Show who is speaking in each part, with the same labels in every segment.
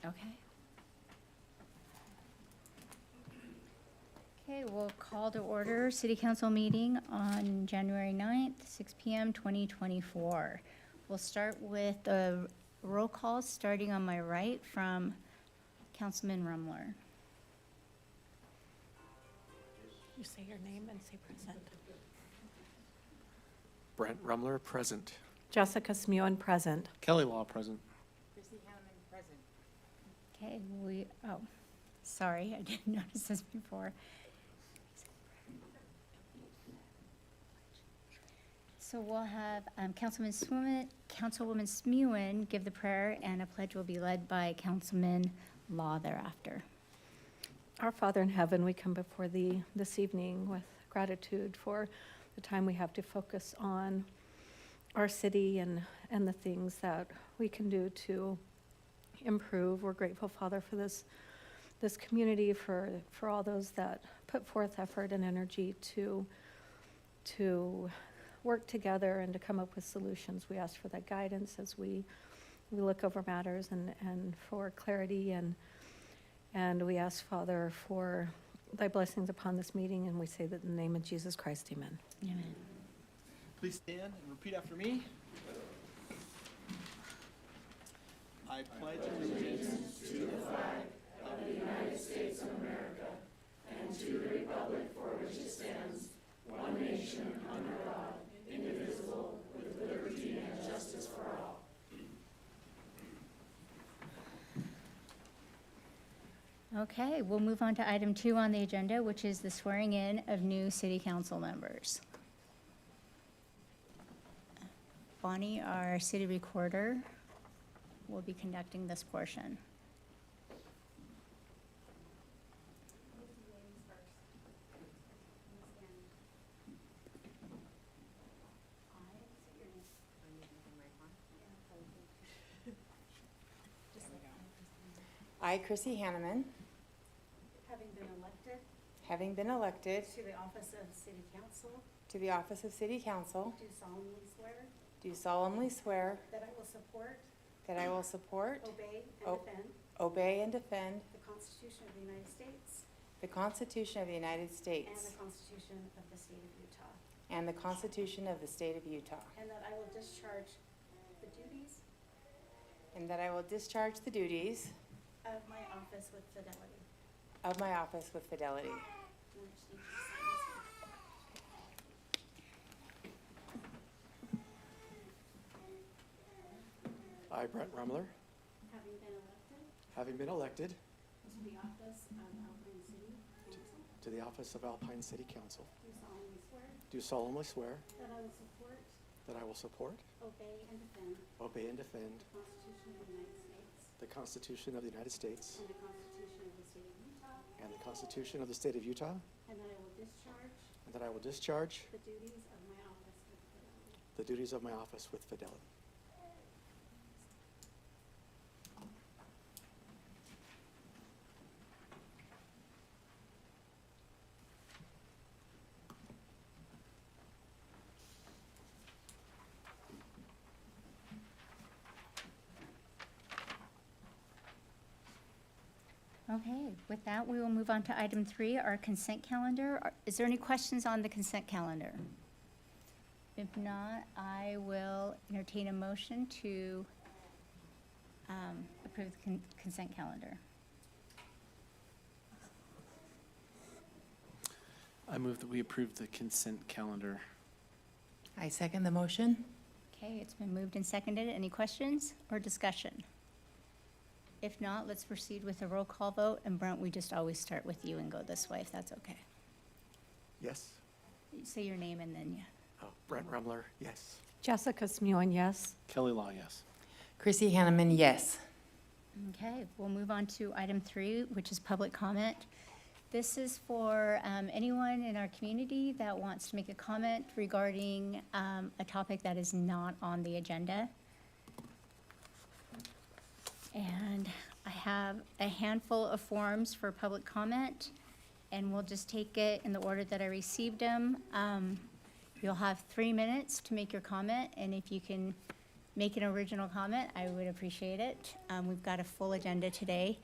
Speaker 1: Okay. Okay, we'll call to order City Council meeting on January 9th, 6 PM, 2024. We'll start with the roll call, starting on my right from Councilman Rumler.
Speaker 2: You say your name and say present.
Speaker 3: Brent Rumler, present.
Speaker 2: Jessica Smuin, present.
Speaker 3: Kelly Law, present.
Speaker 1: Okay, sorry, I didn't notice this before. So we'll have Councilwoman Smuin give the prayer, and a pledge will be led by Councilman Law thereafter.
Speaker 2: Our Father in heaven, we come before thee this evening with gratitude for the time we have to focus on our city and the things that we can do to improve. We're grateful, Father, for this community, for all those that put forth effort and energy to work together and to come up with solutions. We ask for that guidance as we look over matters and for clarity, and we ask, Father, for thy blessings upon this meeting, and we say that in the name of Jesus Christ, amen.
Speaker 1: Amen.
Speaker 4: Please stand and repeat after me. I pledge allegiance to the flag of the United States of America and to the republic for which it stands, one nation under God, indivisible, with liberty and justice for all.
Speaker 1: Okay, we'll move on to item 2 on the agenda, which is the swearing in of new city council members. Bonnie, our city recorder, will be conducting this portion.
Speaker 5: I, Chrissy Hanneman,
Speaker 6: Having been elected
Speaker 5: to the office of City Council,
Speaker 6: to the office of City Council,
Speaker 5: do solemnly swear
Speaker 6: that I will support,
Speaker 5: obey, and defend
Speaker 6: the Constitution of the United States
Speaker 5: the Constitution of the United
Speaker 6: and
Speaker 5: States
Speaker 6: the Constitution of the State of Utah,
Speaker 5: and the Constitution of the State of Utah,
Speaker 6: and that I will discharge the duties
Speaker 5: and that I will discharge the duties
Speaker 6: of my office with fidelity.
Speaker 5: of my office with fidelity.
Speaker 6: And I just need you to sign this one.
Speaker 3: I, Brent Rumler,
Speaker 6: Having been elected
Speaker 3: having been elected
Speaker 6: to the office of Alpine City Council,
Speaker 3: to the office of Alpine City Council,
Speaker 6: do solemnly swear
Speaker 3: do solemnly swear
Speaker 6: that I will support,
Speaker 3: that I will support,
Speaker 6: obey, and defend
Speaker 3: obey, and defend
Speaker 6: the Constitution of the United States
Speaker 3: the Constitution of the United States
Speaker 6: and the Constitution of the State of Utah,
Speaker 3: and the Constitution of the State of Utah,
Speaker 6: and
Speaker 3: and that I will discharge
Speaker 6: the duties of my office with fidelity.
Speaker 3: the duties of my office with fidelity.
Speaker 1: Okay, with that, we will move on to item 3, our consent calendar. Is there any questions on the consent calendar? If not, I will entertain a motion to approve the consent calendar.
Speaker 7: I move that we approve the consent calendar.
Speaker 5: I second the motion.
Speaker 1: Okay, it's been moved and seconded. Any questions or discussion? If not, let's proceed with a roll call vote. And Brent, we just always start with you and go this way, if that's okay.
Speaker 3: Yes?
Speaker 1: Say your name and then,
Speaker 3: Oh, Brent Rumler, yes.
Speaker 2: Jessica Smuin, yes.
Speaker 7: Kelly Law, yes.
Speaker 5: Chrissy Hanneman, yes.
Speaker 1: Okay, we'll move on to item 3, which is public comment. This is for anyone in our community that wants to make a comment regarding a topic that is not on the agenda. And I have a handful of forms for public comment, and we'll just take it in the order that I received them. You'll have 3 minutes to make your comment, and if you can make an original comment, I would appreciate it. We've got a full agenda today.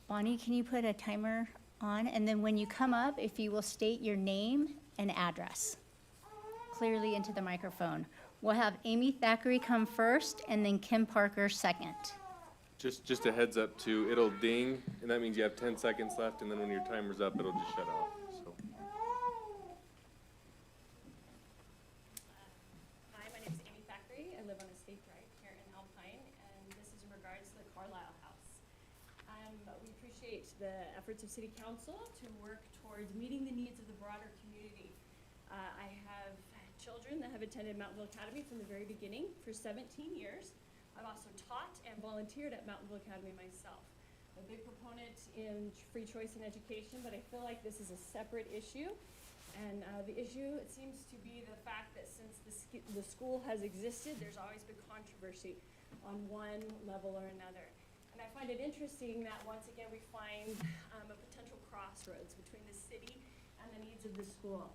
Speaker 1: Bonnie, can you put a timer on? And then when you come up, if you will state your name and address clearly into the microphone. We'll have Amy Thackeray come first and then Kim Parker second.
Speaker 8: Just a heads up too, it'll ding, and that means you have 10 seconds left, and then when your timer's up, it'll just shut off, so.
Speaker 6: Hi, my name is Amy Thackeray. I live on Estate Drive here in Alpine, and this is in regards to the Carlisle House. We appreciate the efforts of City Council to work towards meeting the needs of the broader community. I have children that have attended Mountainville Academy from the very beginning for 17 years. I've also taught and volunteered at Mountainville Academy myself. I'm a big proponent in free choice in education, but I feel like this is a separate issue. And the issue, it seems to be the fact that since the school has existed, there's always been controversy on one level or another. And I find it interesting that once again we find a potential crossroads between the city and the needs of the school.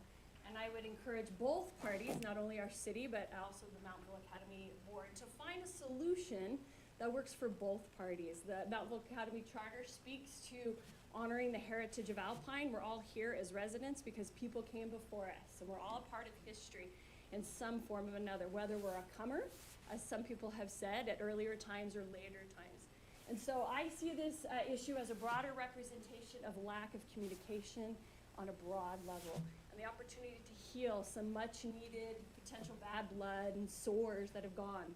Speaker 6: And I would encourage both parties, not only our city, but also the Mountainville Academy Board, to find a solution that works for both parties. The Mountainville Academy Charter speaks to honoring the heritage of Alpine. We're all here as residents because people came before us, and we're all a part of history in some form or another, whether we're a comer, as some people have said, at earlier times or later times. And so I see this issue as a broader representation of lack of communication on a broad level, and the opportunity to heal some much needed potential bad blood and sores that have gone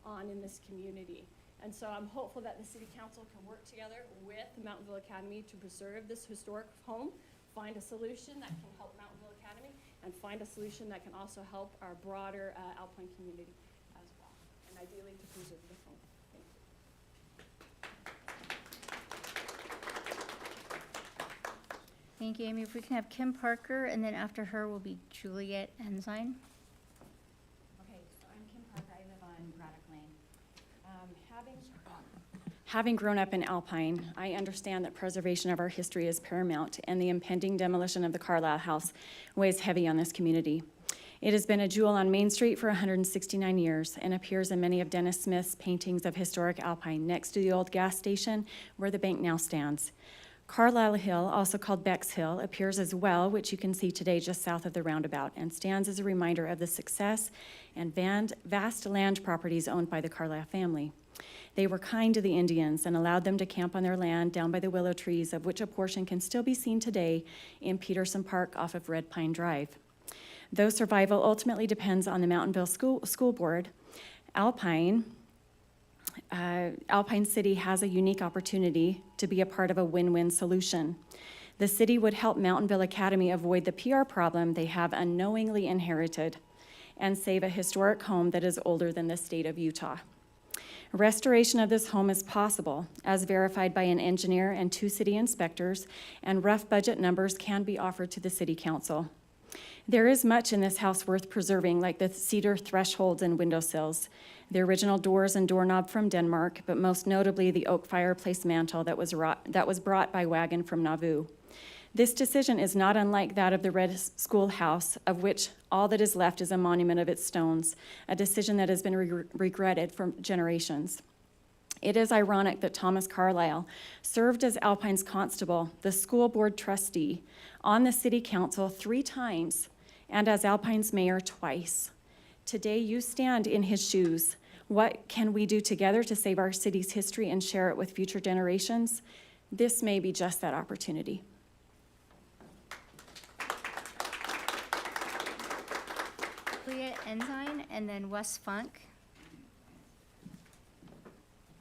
Speaker 6: on in this community. And so I'm hopeful that the City Council can work together with Mountainville Academy to preserve this historic home, find a solution that can help Mountainville Academy, and find a solution that can also help our broader Alpine community as well, and ideally to preserve the home. Thank you.
Speaker 1: Thank you, Amy. If we can have Kim Parker, and then after her will be Juliet Ensign.
Speaker 9: Okay, so I'm Kim Parker, I live on Braddock Lane. Having grown up in Alpine, I understand that preservation of our history is paramount, and the impending demolition of the Carlisle House weighs heavy on this community. It has been a jewel on Main Street for 169 years and appears in many of Dennis Smith's paintings of historic Alpine, next to the old gas station where the bank now stands. Carlisle Hill, also called Beck's Hill, appears as well, which you can see today just south of the roundabout, and stands as a reminder of the success and vast land properties owned by the Carlisle family. They were kind to the Indians and allowed them to camp on their land down by the willow trees, of which a portion can still be seen today in Peterson Park off of Red Pine Drive. Though survival ultimately depends on the Mountainville School Board, Alpine City has a unique opportunity to be a part of a win-win solution. The city would help Mountainville Academy avoid the PR problem they have unknowingly inherited and save a historic home that is older than the state of Utah. Restoration of this home is possible, as verified by an engineer and 2 city inspectors, and rough budget numbers can be offered to the city council. There is much in this house worth preserving, like the cedar thresholds and windowsills, the original doors and doorknob from Denmark, but most notably the oak fireplace mantel that was brought by wagon from Nauvoo. This decision is not unlike that of the Red Schoolhouse, of which all that is left is a monument of its stones, a decision that has been regretted for generations. It is ironic that Thomas Carlisle served as Alpine's constable, the school board trustee, on the city council 3 times, and as Alpine's mayor twice. Today, you stand in his shoes. What can we do together to save our city's history and share it with future generations? This may be just that opportunity.
Speaker 1: Juliet Ensign, and then Wes Funk.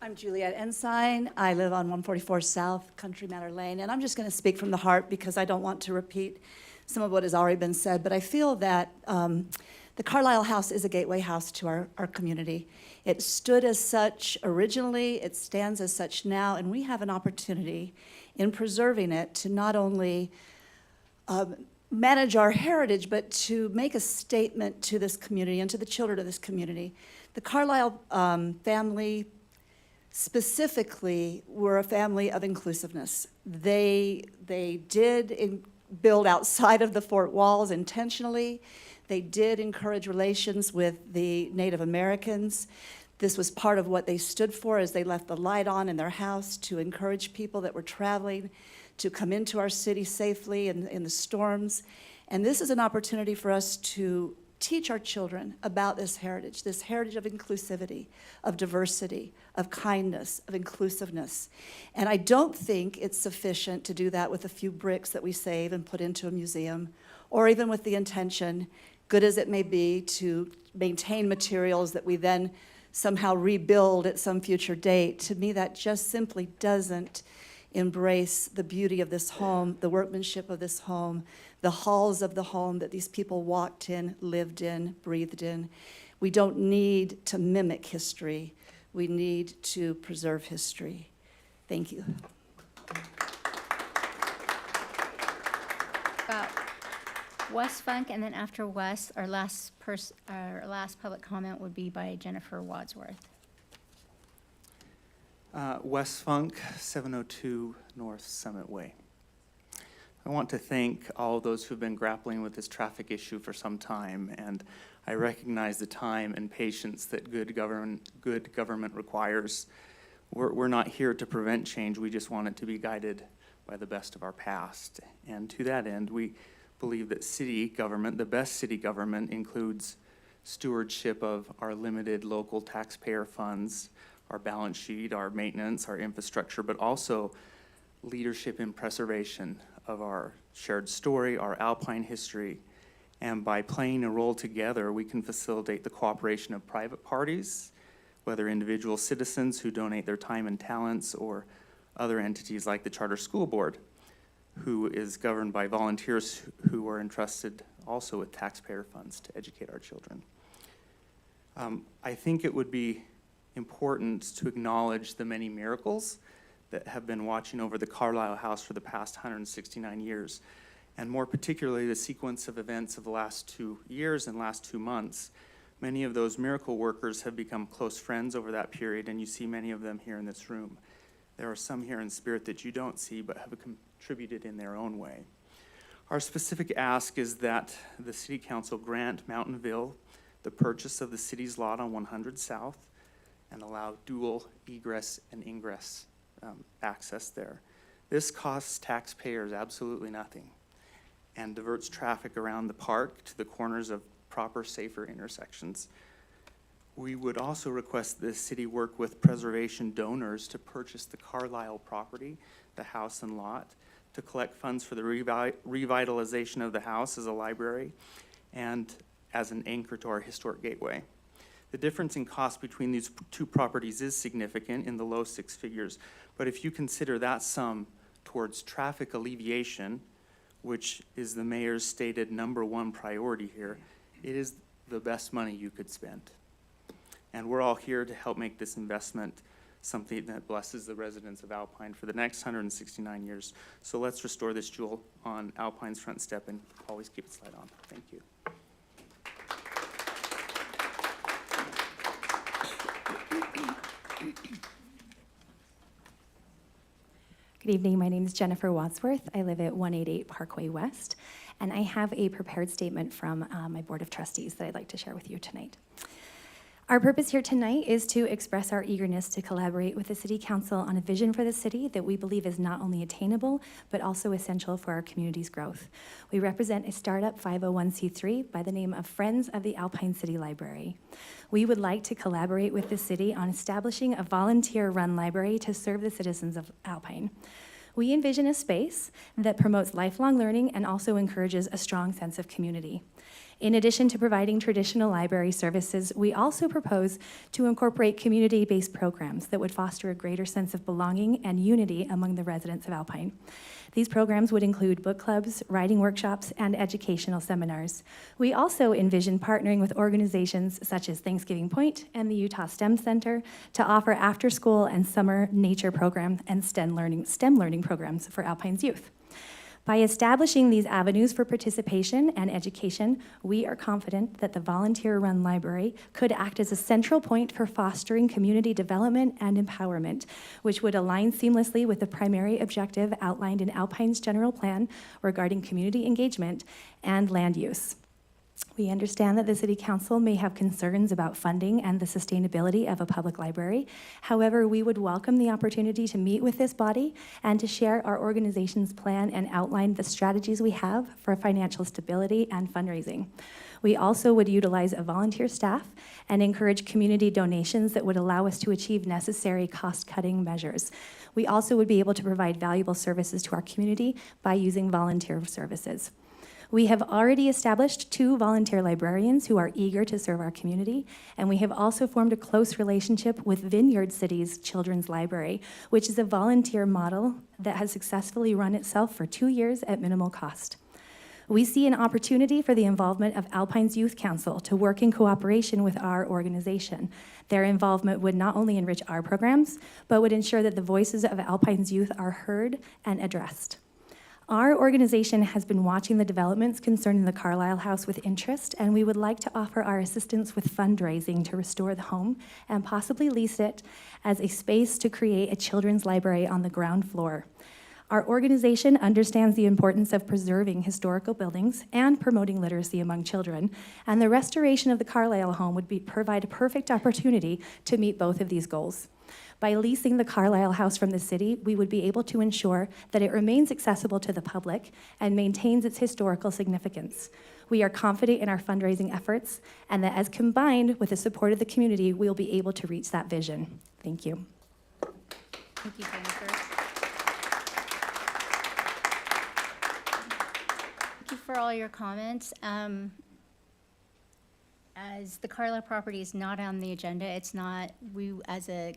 Speaker 10: I'm Juliet Ensign. I live on 144 South Country Manor Lane, and I'm just going to speak from the heart because I don't want to repeat some of what has already been said, but I feel that the Carlisle House is a gateway house to our community. It stood as such originally, it stands as such now, and we have an opportunity in preserving it to not only manage our heritage, but to make a statement to this community and to the children of this community. The Carlisle family specifically were a family of inclusiveness. They did build outside of the fort walls intentionally. They did encourage relations with the Native Americans. This was part of what they stood for as they left the light on in their house to encourage people that were traveling to come into our city safely in the storms. And this is an opportunity for us to teach our children about this heritage of inclusivity, of diversity, of kindness, of inclusiveness. And I don't think it's sufficient to do that with a few bricks that we save and put into a museum, or even with the intention, good as it may be, to maintain materials that we then somehow rebuild at some future date. To me, that just simply doesn't embrace the beauty of this home, the workmanship of this home, the halls of the home that these people walked in, lived in, breathed in. We don't need to mimic history. We need to preserve history. Thank you.
Speaker 1: Wes Funk, and then after Wes, our last public comment would be by Jennifer Wadsworth.
Speaker 3: Wes Funk, 702 North Summit Way. I want to thank all of those who've been grappling with this traffic issue for some time, and I recognize the time and patience that good government requires. We're not here to prevent change, we just want it to be guided by the best of our past. And to that end, we believe that city government, the best city government, includes stewardship of our limited local taxpayer funds, our balance sheet, our maintenance, our infrastructure, but also leadership in preservation of our shared story, our Alpine history. And by playing a role together, we can facilitate the cooperation of private parties, whether individual citizens who donate their time and talents, or other entities like the Charter School Board, who is governed by volunteers who are entrusted also with taxpayer funds to educate our children. I think it would be important to acknowledge the many miracles that have been watching over the Carlisle House for the past 169 years, and more particularly the sequence of events of the last 2 years and last 2 months. Many of those miracle workers have become close friends over that period, and you see many of them here in this room. There are some here in spirit that you don't see, but have contributed in their own way. Our specific ask is that the City Council grant Mountainville the purchase of the city's lot on 100 South and allow dual egress and ingress access there. This costs taxpayers absolutely nothing and diverts traffic around the park to the corners of proper, safer intersections. We would also request the city work with preservation donors to purchase the Carlisle property, the house and lot, to collect funds for the revitalization of the house as a library and as an anchor to our historic gateway. The difference in cost between these two properties is significant, in the low 6 figures, but if you consider that sum towards traffic alleviation, which is the mayor's stated #1 priority here, it is the best money you could spend. And we're all here to help make this investment something that blesses the residents of Alpine for the next 169 years. So let's restore this jewel on Alpine's front step and always keep its light on. Thank you.
Speaker 11: Good evening, my name is Jennifer Wadsworth. I live at 188 Parkway West, and I have a prepared statement from my Board of Trustees that I'd like to share with you tonight. Our purpose here tonight is to express our eagerness to collaborate with the City Council on a vision for the city that we believe is not only attainable, but also essential for our community's growth. We represent a startup 501c3 by the name of Friends of the Alpine City Library. We would like to collaborate with the city on establishing a volunteer-run library to serve the citizens of Alpine. We envision a space that promotes lifelong learning and also encourages a strong sense of community. In addition to providing traditional library services, we also propose to incorporate community-based programs that would foster a greater sense of belonging and unity among the residents of Alpine. These programs would include book clubs, writing workshops, and educational seminars. We also envision partnering with organizations such as Thanksgiving Point and the Utah STEM Center to offer after-school and summer nature program and STEM learning programs for Alpine's youth. By establishing these avenues for participation and education, we are confident that the volunteer-run library could act as a central point for fostering community development and empowerment, which would align seamlessly with the primary objective outlined in Alpine's general plan regarding community engagement and land use. We understand that the City Council may have concerns about funding and the sustainability of a public library. However, we would welcome the opportunity to meet with this body and to share our organization's plan and outline the strategies we have for financial stability and fundraising. We also would utilize a volunteer staff and encourage community donations that would allow us to achieve necessary cost-cutting measures. We also would be able to provide valuable services to our community by using volunteer services. We have already established 2 volunteer librarians who are eager to serve our community, and we have also formed a close relationship with Vineyard City's Children's Library, which is a volunteer model that has successfully run itself for 2 years at minimal cost. We see an opportunity for the involvement of Alpine's Youth Council to work in cooperation with our organization. Their involvement would not only enrich our programs, but would ensure that the voices of Alpine's youth are heard and addressed. Our organization has been watching the developments concerning the Carlisle House with interest, and we would like to offer our assistance with fundraising to restore the home and possibly lease it as a space to create a children's library on the ground floor. Our organization understands the importance of preserving historical buildings and promoting literacy among children, and the restoration of the Carlisle home would provide a perfect opportunity to meet both of these goals. By leasing the Carlisle House from the city, we would be able to ensure that it remains accessible to the public and maintains its historical significance. We are confident in our fundraising efforts, and that as combined with the support of the community, we'll be able to reach that vision. Thank you.
Speaker 1: Thank you, Jennifer. Thank you for all your comments. As the Carlisle property is not on the agenda, it's not, we as a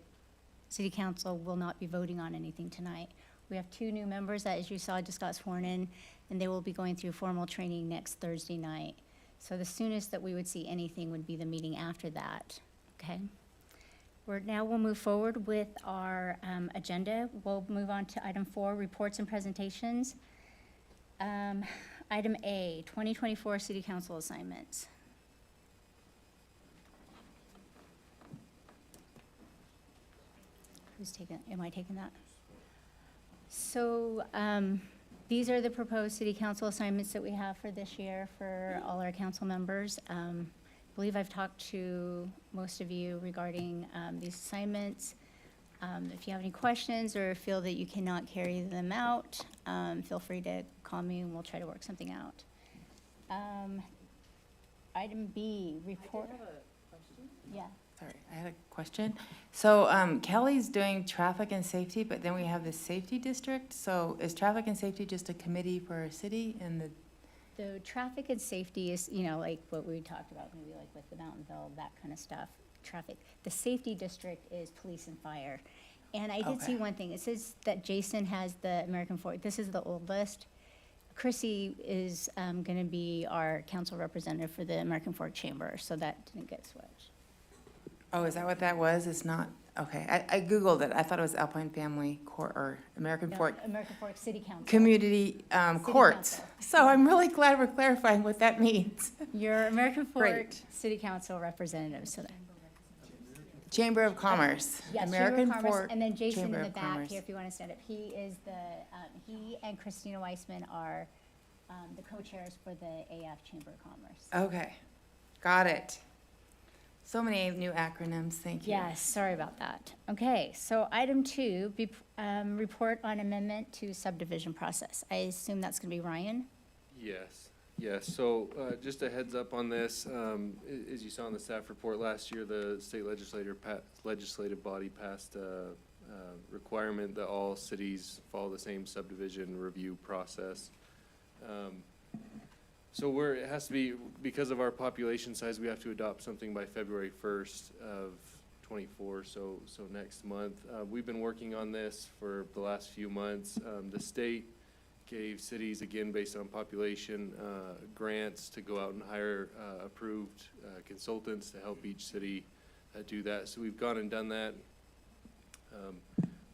Speaker 1: City Council will not be voting on anything tonight. We have 2 new members that, as you saw, just got sworn in, and they will be going through formal training next Thursday night. So the soonest that we would see anything would be the meeting after that, okay? We'll move forward with our agenda. We'll move on to item 4, reports and presentations. Item A, 2024 City Council assignments. Am I taking that? So these are the proposed city council assignments that we have for this year for all our council members. I believe I've talked to most of you regarding these assignments. If you have any questions or feel that you cannot carry them out, feel free to call me and we'll try to work something out. Item B, report.
Speaker 5: I did have a question.
Speaker 1: Yeah.
Speaker 5: Sorry, I had a question. So Kelly's doing traffic and safety, but then we have the safety district. So is traffic and safety just a committee for our city and
Speaker 1: The traffic and safety is, you know, like what we talked about, maybe like with the Mountainville, that kind of stuff, traffic. The safety district is police and fire. And I did see
Speaker 5: Okay.
Speaker 1: one thing. It says that Jason has the American Fork. This is the old list. Chrissy is going to be our council representative for the American Fork Chamber, so that didn't get switched.
Speaker 5: Oh, is that what that was? It's not, okay. I Googled it. I thought it was Alpine Family Court or American
Speaker 1: No,
Speaker 5: Fork
Speaker 1: American Fork City Council.
Speaker 5: Community Courts.
Speaker 1: Council.
Speaker 5: So I'm really glad we're clarifying what that means.
Speaker 1: Your American Fork
Speaker 5: Great.
Speaker 1: City Council representative, so that.
Speaker 5: Chamber of Commerce.
Speaker 1: Yes,
Speaker 5: American
Speaker 1: Chamber of Commerce,
Speaker 5: Fork
Speaker 1: and then Jason
Speaker 5: Chamber
Speaker 1: in the
Speaker 5: of
Speaker 1: back
Speaker 5: Commerce.
Speaker 1: here, if you want to stand up. He is he and Christina Weissman are the co-chairs for the AF Chamber of Commerce.
Speaker 5: Okay, got it. So many new acronyms, thank you.
Speaker 1: Yes, sorry about that. Okay, so item 2, report on amendment to subdivision process. I assume that's going to be Ryan?
Speaker 8: Yes, yes. So just a heads up on this, as you saw in the staff report last year, the state legislative body passed a requirement that all cities follow the same subdivision review process. So it has to be, because of our population size, we have to adopt something by February 1st of 24, so next month. We've been working on this for the last few months. The state gave cities, again, based on population, grants to go out and hire approved consultants to help each city do that. So we've gone and done that.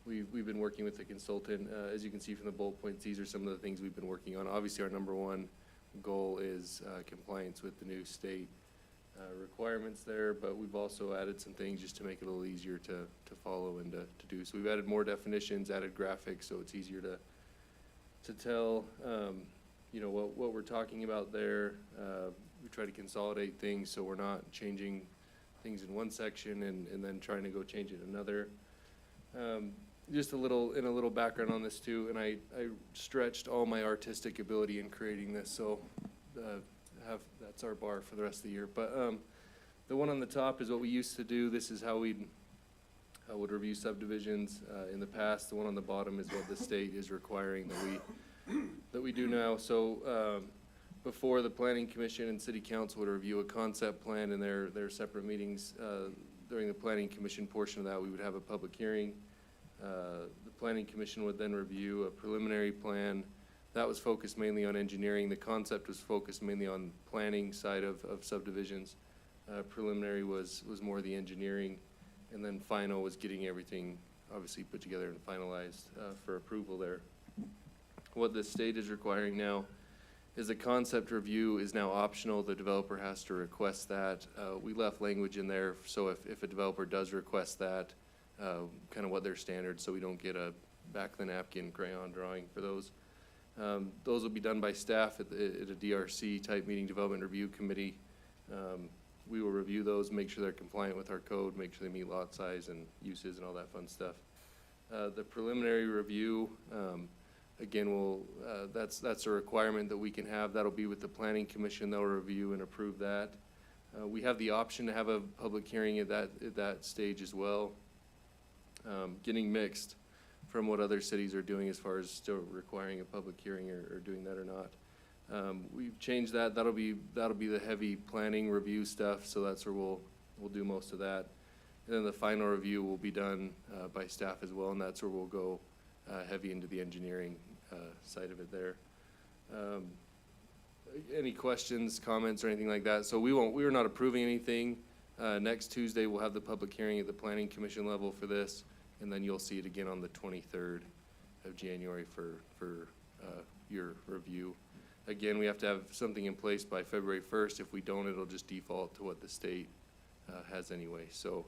Speaker 8: We've been working with the consultant. As you can see from the bullet points, these are some of the things we've been working on. Obviously, our number one goal is compliance with the new state requirements there, but we've also added some things just to make it a little easier to follow and to do. So we've added more definitions, added graphics, so it's easier to tell, you know, what we're talking about there. we try to consolidate things so we're not changing things in one section and then trying to go change it in another. Just in a little background on this too, and I stretched all my artistic ability in creating this, so that's our bar for the rest of the year. But the one on the top is what we used to do. This is how we would review subdivisions in the past. The one on the bottom is what the state is requiring that we do now. So before, the Planning Commission and City Council would review a concept plan in their separate meetings. During the Planning Commission portion of that, we would have a public hearing. The Planning Commission would then review a preliminary plan. That was focused mainly on engineering. The concept was focused mainly on planning side of subdivisions. Preliminary was more the engineering, and then final was getting everything obviously put together and finalized for approval there. What the state is requiring now is the concept review is now optional. The developer has to request that. We left language in there, so if a developer does request that, kind of what their standards, so we don't get a back of the napkin crayon drawing for those. Those will be done by staff at a DRC type meeting, development review committee. We will review those, make sure they're compliant with our code, make sure they meet lot size and uses and all that fun stuff. The preliminary review, again, that's a requirement that we can have. That'll be with the Planning Commission. They'll review and approve that. We have the option to have a public hearing at that stage as well. Getting mixed from what other cities are doing as far as still requiring a public hearing or doing that or not. We've changed that. That'll be the heavy planning review stuff. So that's where we'll do most of that. And then the final review will be done by staff as well, and that's where we'll go heavy into the engineering side of it there. Any questions, comments, or anything like that? So we are not approving anything. Next Tuesday we'll have the public hearing at the Planning Commission level for this, and then you'll see it again on the 23rd of January for your review. Again, we have to have something in place by February 1st. If we don't, it'll just default to what the state has anyway. So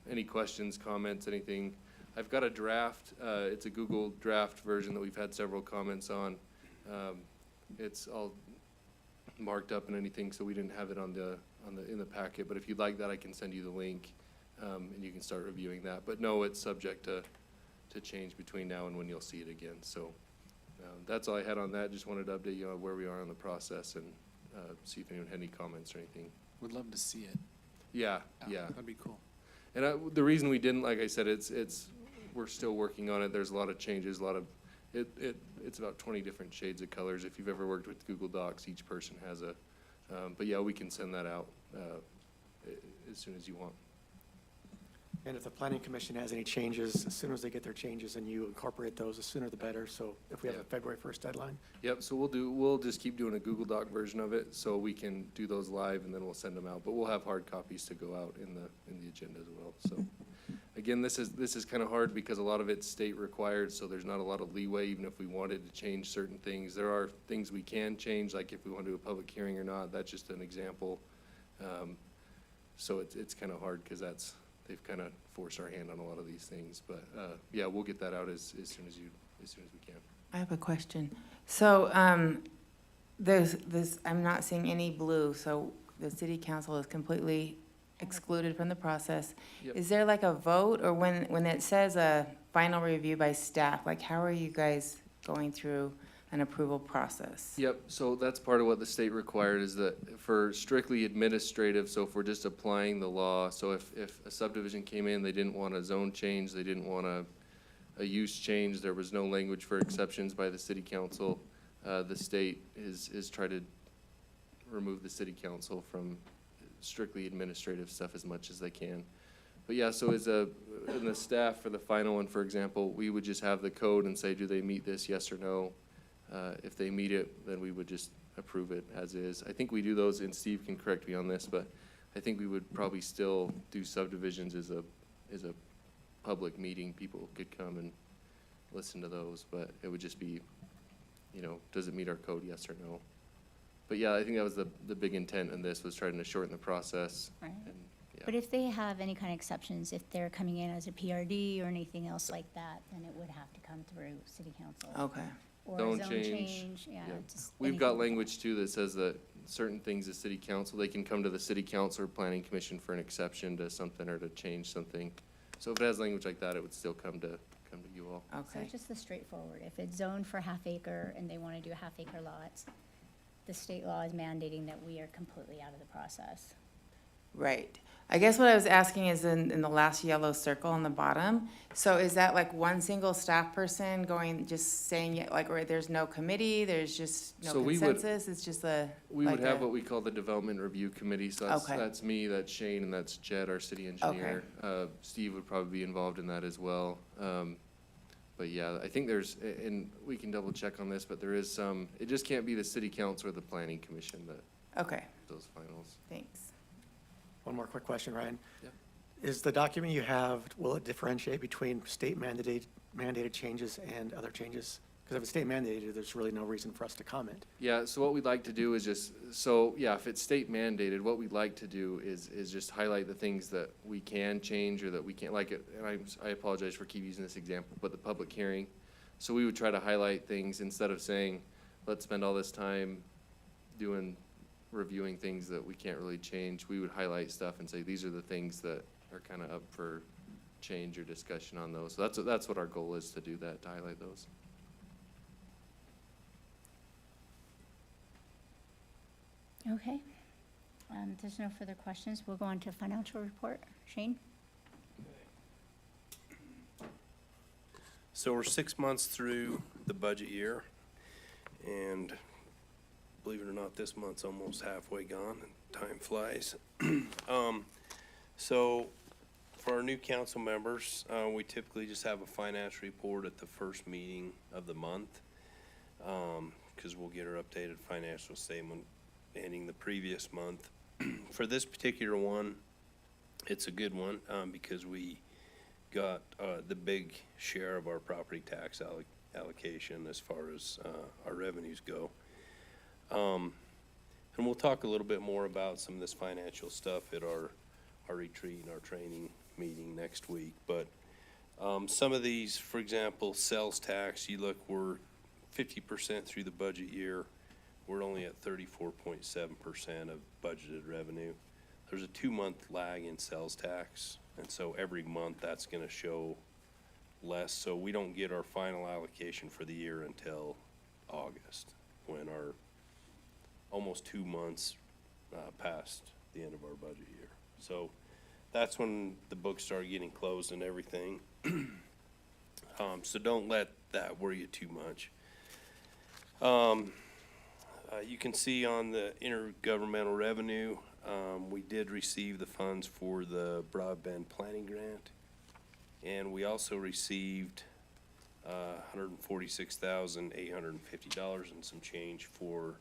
Speaker 8: any questions, comments, anything? I've got a draft. It's a Google draft version that we've had several comments on. It's all marked up and anything, so we didn't have it in the packet. But if you'd like that, I can send you the link, and you can start reviewing that. But no, it's subject to change between now and when you'll see it again. So that's all I had on that. Just wanted to update you on where we are in the process and see if anyone had any comments or anything.
Speaker 7: Would love to see it.
Speaker 8: Yeah.
Speaker 7: That'd be cool.
Speaker 8: And the reason we didn't, like I said, we're still working on it. There's a lot of changes, it's about 20 different shades of colors. If you've ever worked with Google Docs, each person has but yeah, we can send that out as soon as you want.
Speaker 12: And if the Planning Commission has any changes, as soon as they get their changes and you incorporate those, the sooner the better. So if we have a February 1st deadline.
Speaker 8: Yep, so we'll just keep doing a Google Doc version of it so we can do those live and then we'll send them out. But we'll have hard copies to go out in the agenda as well. So again, this is kind of hard because a lot of it's state required, so there's not a lot of leeway even if we wanted to change certain things. There are things we can change, like if we want to do a public hearing or not. That's just an example. So it's kind of hard because they've kind of forced our hand on a lot of these things. But yeah, we'll get that out as soon as we can.
Speaker 5: I have a question. So I'm not seeing any blue, so the city council is completely excluded from the process.
Speaker 8: Yep.
Speaker 5: Is there like a vote, or when it says a final review by staff, like how are you guys going through an approval process?
Speaker 8: Yep, so that's part of what the state required is that for strictly administrative, so if we're just applying the law, so if a subdivision came in, they didn't want a zone change, they didn't want a use change, there was no language for exceptions by the city council, the state is tried to remove the city council from strictly administrative stuff as much as they can. But yeah, so in the staff for the final one, for example, we would just have the code and say, do they meet this, yes or no? If they meet it, then we would just approve it as is. I think we do those, and Steve can correct me on this, but I think we would probably still do subdivisions as a public meeting. People could come and listen to those, but it would just be, does it meet our code, yes or no? But yeah, I think that was the big intent in this, was trying to shorten the process.
Speaker 1: Right.
Speaker 8: And, yeah.
Speaker 1: But if they have any kind of exceptions, if they're coming in as a PRD or anything else like that, then it would have to come through city council.
Speaker 5: Okay.
Speaker 1: or a
Speaker 8: Zone
Speaker 1: zone
Speaker 8: change,
Speaker 1: change, yeah.
Speaker 8: yeah.
Speaker 1: just
Speaker 8: We've
Speaker 1: anything
Speaker 8: got
Speaker 1: like that.
Speaker 8: language too that says that certain things the city council, they can come to the city council or planning commission for an exception to something or to change something. So if it has language like that, it would still come to you all.
Speaker 1: So
Speaker 5: Okay.
Speaker 1: just the straightforward, if it's zoned for half acre and they want to do half acre lots, the state law is mandating that we are completely out of the process.
Speaker 5: Right. I guess what I was asking is in the last yellow circle on the bottom, so is that like one single staff person going, just saying, like, or there's no committee, there's just no
Speaker 8: So we would-
Speaker 5: consensus, it's just a,
Speaker 8: We would
Speaker 5: like
Speaker 8: have
Speaker 5: a-
Speaker 8: what we call the development review committee, so
Speaker 5: Okay.
Speaker 8: that's me, that's Shane, and that's Jed, our city engineer. Steve would probably be involved in that as well. But yeah, I think there's, and we can double check on this, but there is some, it just can't be the city council or the planning commission that,
Speaker 5: okay,
Speaker 8: those finals.
Speaker 5: thanks.
Speaker 12: One more quick question, Ryan.
Speaker 8: Yeah.
Speaker 12: Is the document you have, will it differentiate between state mandated changes and other changes? Because if it's state mandated, there's really no reason for us to comment.
Speaker 8: Yeah, so what we'd like to do is just, so, yeah, if it's state mandated, what we'd like to do is just highlight the things that we can change or that we can't, like, and I apologize for keep using this example, but the public hearing. So we would try to highlight things instead of saying, let's spend all this time reviewing things that we can't really change. We would highlight stuff and say, these are the things that are kind of up for change or discussion on those. So that's what our goal is, to do that, to highlight those.
Speaker 1: Okay. If there's no further questions, we'll go on to financial report. Shane?
Speaker 13: So we're 6 months through the budget year, and believe it or not, this month's almost halfway gone, and time flies. So for our new council members, we typically just have a financial report at the first meeting of the month, because we'll get our updated financial statement ending the previous month. For this particular one, it's a good one, because we got the big share of our property tax allocation as far as our revenues go. And we'll talk a little bit more about some of this financial stuff at our retreat and our training meeting next week. But some of these, for example, sales tax, you look, we're 50% through the budget year. We're only at 34.7% of budgeted revenue. There's a 2-month lag in sales tax, and so every month that's going to show less. So we don't get our final allocation for the year until August, when our almost 2 months past the end of our budget year. So that's when the books start getting closed and everything. So don't let that worry you too much. You can see on the intergovernmental revenue, we did receive the funds for the broadband planning grant. And we also received $146,850 and some change for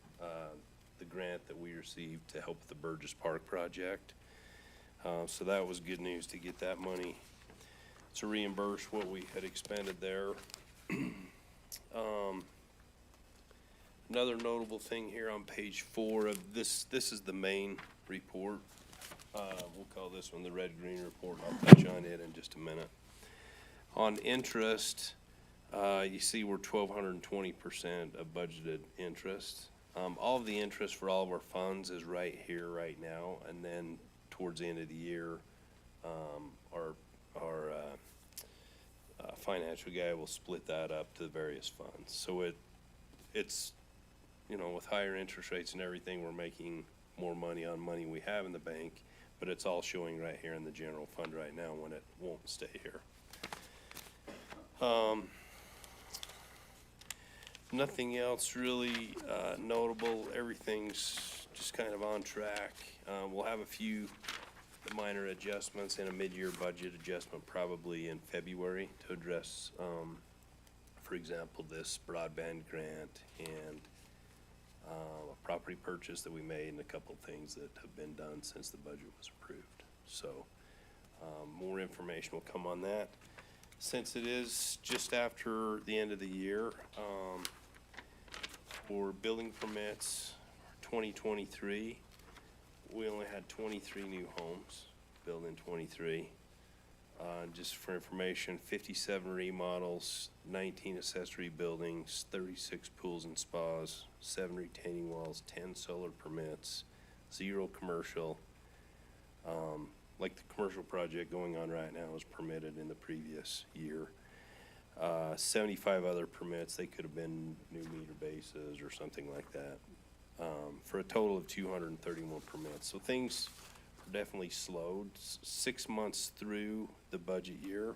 Speaker 13: the grant that we received to help with the Burgess Park project. So that was good news to get that money to reimburse what we had expended there. Another notable thing here on page 4 of this is the main report. We'll call this one the red-green report. I'll touch on it in just a minute. On interest, you see we're 1,220% of budgeted interest. All of the interest for all of our funds is right here, right now, and then towards the end of the year, our financial guy will split that up to the various funds. So it's, you know, with higher interest rates and everything, we're making more money on money we have in the bank, but it's all showing right here in the general fund right now when it won't stay here. Nothing else really notable. Everything's just kind of on track. We'll have a few minor adjustments and a mid-year budget adjustment probably in February to address, for example, this broadband grant and a property purchase that we made and a couple of things that have been done since the budget was approved. So more information will come on that. Since it is just after the end of the year, for building permits 2023, we only had 23 new homes built in 23. Just for information, 57 remodels, 19 accessory buildings, 36 pools and spas, 7 retaining walls, 10 solar permits, 0 commercial. Like the commercial project going on right now is permitted in the previous year. 75 other permits, they could have been new meter bases or something like that, for a total of 231 permits. So things are definitely slowed. 6 months through the budget year,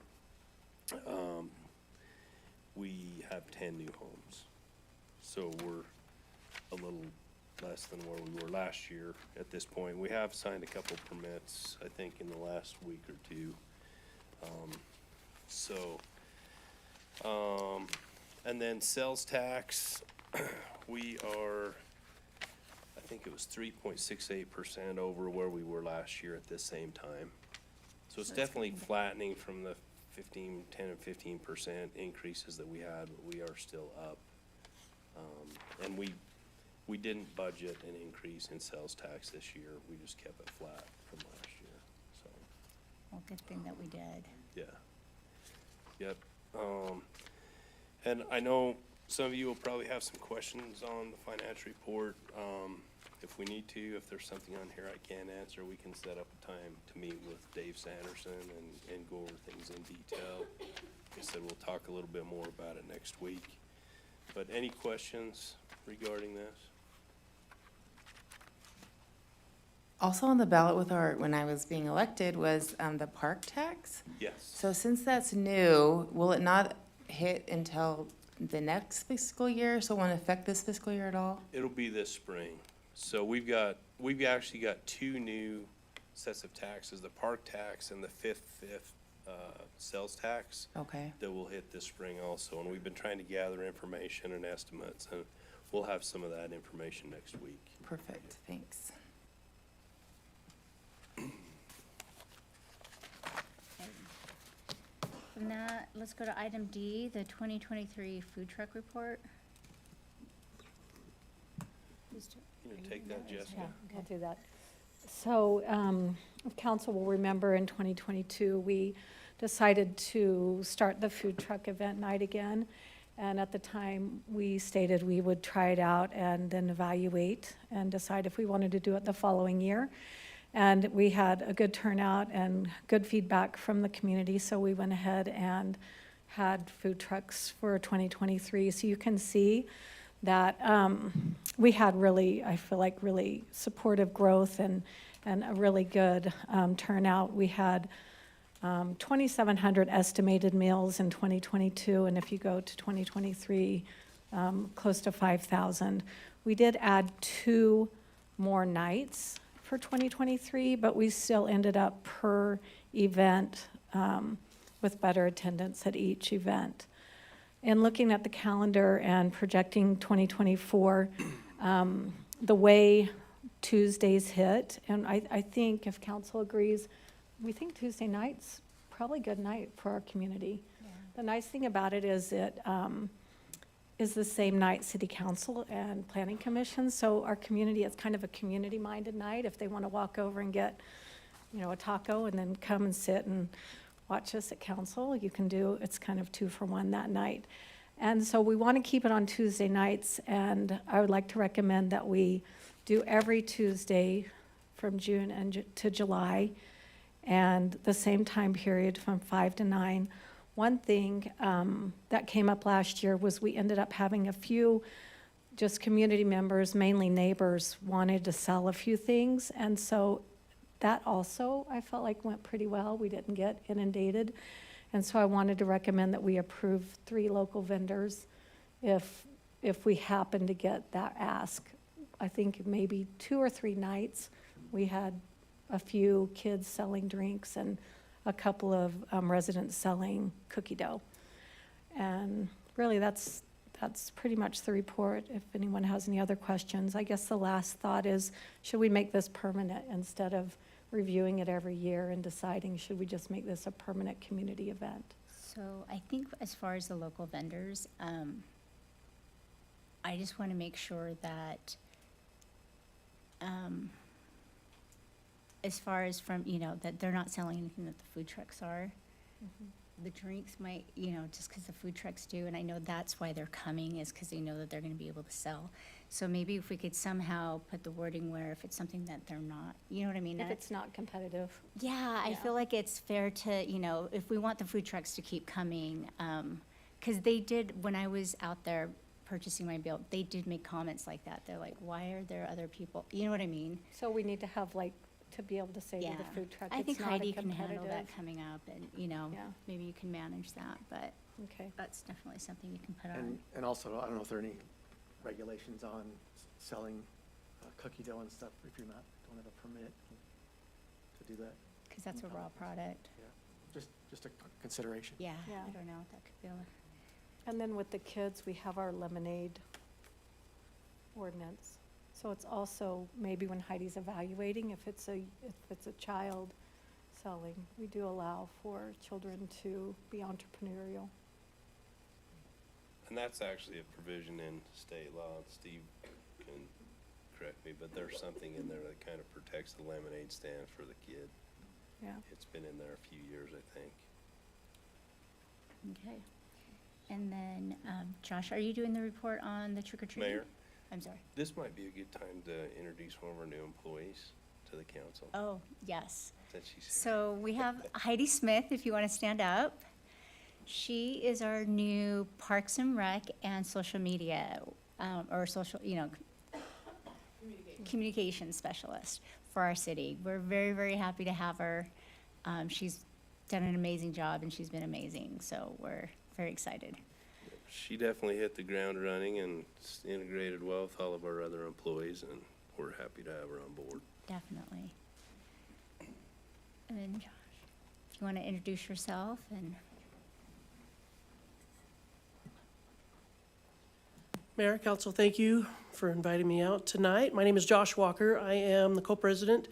Speaker 13: we have 10 new homes. So we're a little less than where we were last year at this point. We have signed a couple permits, I think, in the last week or two. And then sales tax, we are, I think it was 3.68% over where we were last year at this same time. So it's definitely flattening from the 10 and 15% increases that we had, but we are still up. And we didn't budget an increase in sales tax this year. We just kept it flat from last year, so.
Speaker 1: Well, good thing that we did.
Speaker 13: Yeah. Yep. And I know some of you will probably have some questions on the financial report. If we need to, if there's something on here I can't answer, we can set up a time to meet with Dave Sanderson and go over things in detail. Like I said, we'll talk a little bit more about it next week. But any questions regarding this?
Speaker 5: Also on the ballot with when I was being elected was the park tax.
Speaker 13: Yes.
Speaker 5: So since that's new, will it not hit until the next fiscal year? So it won't affect this fiscal year at all?
Speaker 13: It'll be this spring. So we've actually got 2 new sets of taxes, the park tax and the fifth sales tax.
Speaker 5: Okay,
Speaker 13: That will hit this spring also. And we've been trying to gather information and estimates, and we'll have some of that information next week.
Speaker 5: perfect, thanks.
Speaker 1: From that, let's go to item D, the 2023 food truck report.
Speaker 13: You know, take that, Jessica.
Speaker 2: Yeah, I'll do that. So, if council will remember, in 2022, we decided to start the food truck event night again. And at the time, we stated we would try it out and then evaluate and decide if we wanted to do it the following year. And we had a good turnout and good feedback from the community, so we went ahead and had food trucks for 2023. So you can see that we had really, I feel like, really supportive growth and a really good turnout. We had 2,700 estimated meals in 2022, and if you go to 2023, close to 5,000. We did add 2 more nights for 2023, but we still ended up per event with better attendance at each event. And looking at the calendar and projecting 2024, the way Tuesdays hit, and I think if council agrees, we think Tuesday night's probably a good night for our community.
Speaker 1: Yeah.
Speaker 2: The nice thing about it is it is the same night city council and planning commission, so our community, it's kind of a community-minded night. If they want to walk over and get, a taco and then come and sit and watch us at council, you can do, it's kind of 2 for 1 that night. And so we want to keep it on Tuesday nights, and I would like to recommend that we do every Tuesday from June to July, and the same time period from 5 to 9. One thing that came up last year was we ended up having a few just community members, mainly neighbors, wanted to sell a few things, and so that also I felt like went pretty well. We didn't get inundated, and so I wanted to recommend that we approve 3 local vendors if we happen to get that ask. I think maybe 2 or 3 nights we had a few kids selling drinks and a couple of residents selling cookie dough. And really, that's pretty much the report. If anyone has any other questions, I guess the last thought is, should we make this permanent instead of reviewing it every year and deciding, should we just make this a permanent community event?
Speaker 1: So I think as far as the local vendors, I just want to make sure that as far as from, that they're not selling anything that the food trucks are. the drinks might, just because the food trucks do, and I know that's why they're coming, is because they know that they're gonna be able to sell. So maybe if we could somehow put the wording where if it's something that they're not, you know what I mean?
Speaker 2: If it's not competitive.
Speaker 1: Yeah, I
Speaker 2: Yeah.
Speaker 1: feel like it's fair to, if we want the food trucks to keep coming, because they did, when I was out there purchasing my bill, they did make comments like that. They're like, why are there other people, you know what I mean?
Speaker 2: So we need to have like, to be able to say to
Speaker 1: Yeah.
Speaker 2: the food truck,
Speaker 1: I
Speaker 2: it's
Speaker 1: think
Speaker 2: not a
Speaker 1: Heidi can handle that
Speaker 2: competitive.
Speaker 1: coming up, and,
Speaker 2: Yeah.
Speaker 1: maybe you can manage that, but
Speaker 2: Okay.
Speaker 1: that's definitely something you can put on.
Speaker 12: And also, I don't know if there are any regulations on selling cookie dough and stuff if you're not, don't have a permit to do that.
Speaker 1: Because that's a raw product.
Speaker 12: Just a consideration.
Speaker 1: Yeah,
Speaker 2: Yeah.
Speaker 1: I don't know, that could be a.
Speaker 2: And then with the kids, we have our lemonade ordinance. So it's also, maybe when Heidi's evaluating, if it's a child selling, we do allow for children to be entrepreneurial.
Speaker 13: And that's actually a provision in state law. Steve can correct me, but there's something in there that kind of protects the lemonade stand for the kid.
Speaker 2: Yeah.
Speaker 13: It's been in there a few years, I think.
Speaker 1: Okay. And then, Josh, are you doing the report on the trick or treating?
Speaker 13: Mayor,
Speaker 1: I'm sorry.
Speaker 13: this might be a good time to introduce one of our new employees to the council.
Speaker 1: Oh, yes.
Speaker 13: Since she's here.
Speaker 1: So we have Heidi Smith, if you want to stand up. She is our new Parks and Rec and social media, or social, communication specialist for our city. We're very, very happy to have her. She's done an amazing job, and she's been amazing, so we're very excited.
Speaker 13: She definitely hit the ground running and integrated well with all of our other employees, and we're happy to have her on board.
Speaker 1: Definitely. And then Josh, if you want to introduce yourself and.
Speaker 14: Mayor, Council, thank you for inviting me out tonight. My name is Josh Walker. I am the co-president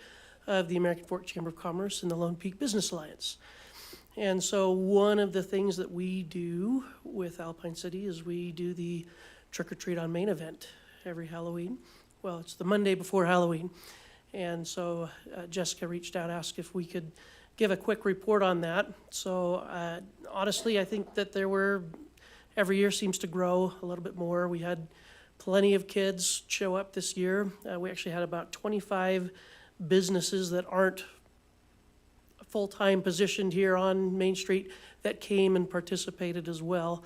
Speaker 14: of the American Fork Chamber of Commerce and the Lone Peak Business Alliance. And so one of the things that we do with Alpine City is we do the Trick or Treat on Main event every Halloween. Well, it's the Monday before Halloween. And so Jessica reached out, asked if we could give a quick report on that. So honestly, I think that every year seems to grow a little bit more. We had plenty of kids show up this year. We actually had about 25 businesses that aren't full-time positioned here on Main Street that came and participated as well.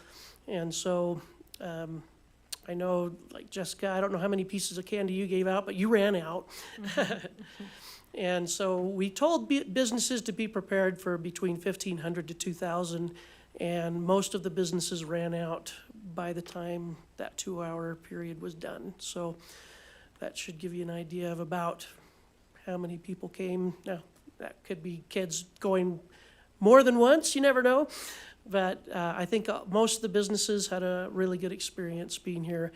Speaker 14: And so I know, like Jessica, I don't know how many pieces of candy you gave out, but you ran out. And so we told businesses to be prepared for between 1,500 to 2,000, and most of the businesses ran out by the time that 2-hour period was done. So that should give you an idea of about how many people came. Now, that could be kids going more than once, you never know. But I think most of the businesses had a really good experience being here.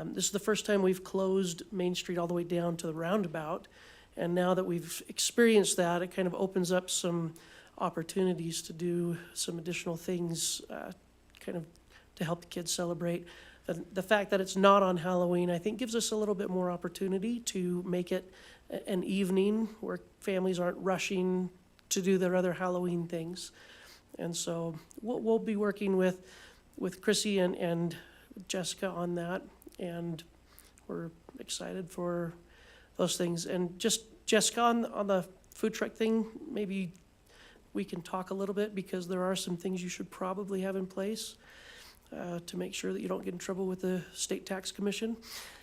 Speaker 14: This is the first time we've closed Main Street all the way down to the roundabout. And now that we've experienced that, it kind of opens up some opportunities to do some additional things, kind of to help the kids celebrate. The fact that it's not on Halloween, I think, gives us a little bit more opportunity to make it an evening where families aren't rushing to do their other Halloween things. And so we'll be working with Chrissy and Jessica on that, and we're excited for those things. And just Jessica, on the food truck thing, maybe we can talk a little bit, because there are some things you should probably have in place to make sure that you don't get in trouble with the State Tax Commission.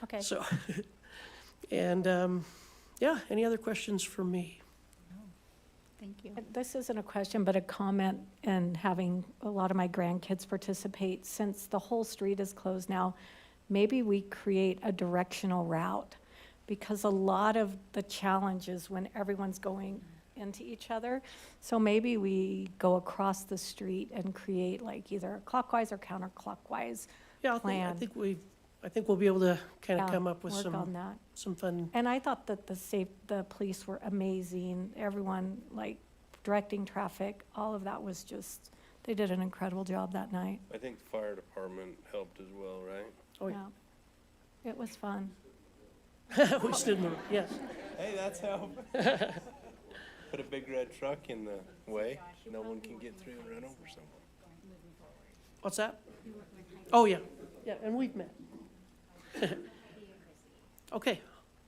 Speaker 1: Okay.
Speaker 14: So, and yeah, any other questions for me?
Speaker 1: Thank you.
Speaker 2: This isn't a question, but a comment, and having a lot of my grandkids participate, since the whole street is closed now, maybe we create a directional route, because a lot of the challenge is when everyone's going into each other. So maybe we go across the street and create like either a clockwise or counterclockwise
Speaker 14: Yeah,
Speaker 2: plan.
Speaker 14: I think we'll be able to kind of
Speaker 2: Yeah,
Speaker 14: come up with
Speaker 2: work on that.
Speaker 14: some fun.
Speaker 2: And I thought that the police were amazing. Everyone, like, directing traffic, all of that was just, they did an incredible job that night.
Speaker 13: I think the fire department helped as well, right?
Speaker 14: Oh,
Speaker 2: Yeah. It was fun.
Speaker 14: We stood in the, yes.
Speaker 13: Hey, that's help. Put a big red truck in the way. No one can get through and run over someone.
Speaker 14: What's that? Oh, yeah, yeah, and we've met. Okay,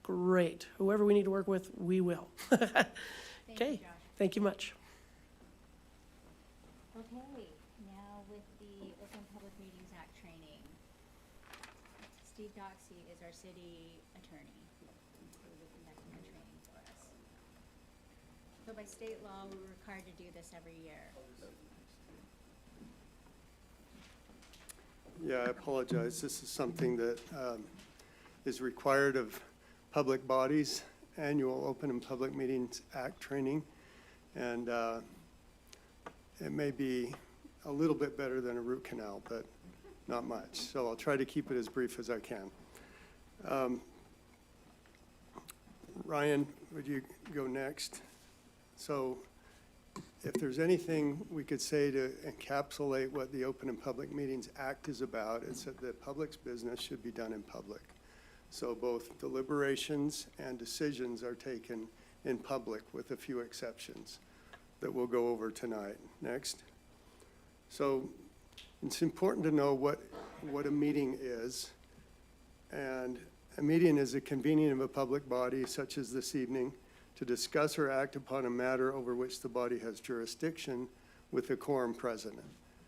Speaker 14: great. Whoever we need to work with, we will. Okay, thank you much.
Speaker 1: Okay, now with the Open Public Meetings Act training. Steve Doxey is our city attorney, who will be conducting the training for us. So by state law, we're required to do this every year.
Speaker 15: Yeah, I apologize. This is something that is required of public bodies, annual Open and Public Meetings Act training. And it may be a little bit better than a root canal, but not much. So I'll try to keep it as brief as I can. Ryan, would you go next? So if there's anything we could say to encapsulate what the Open and Public Meetings Act is about, it's that the public's business should be done in public. So both deliberations and decisions are taken in public with a few exceptions that we'll go over tonight. Next. So it's important to know what a meeting is. And a meeting is a convening of a public body, such as this evening, to discuss or act upon a matter over which the body has jurisdiction with a quorum present.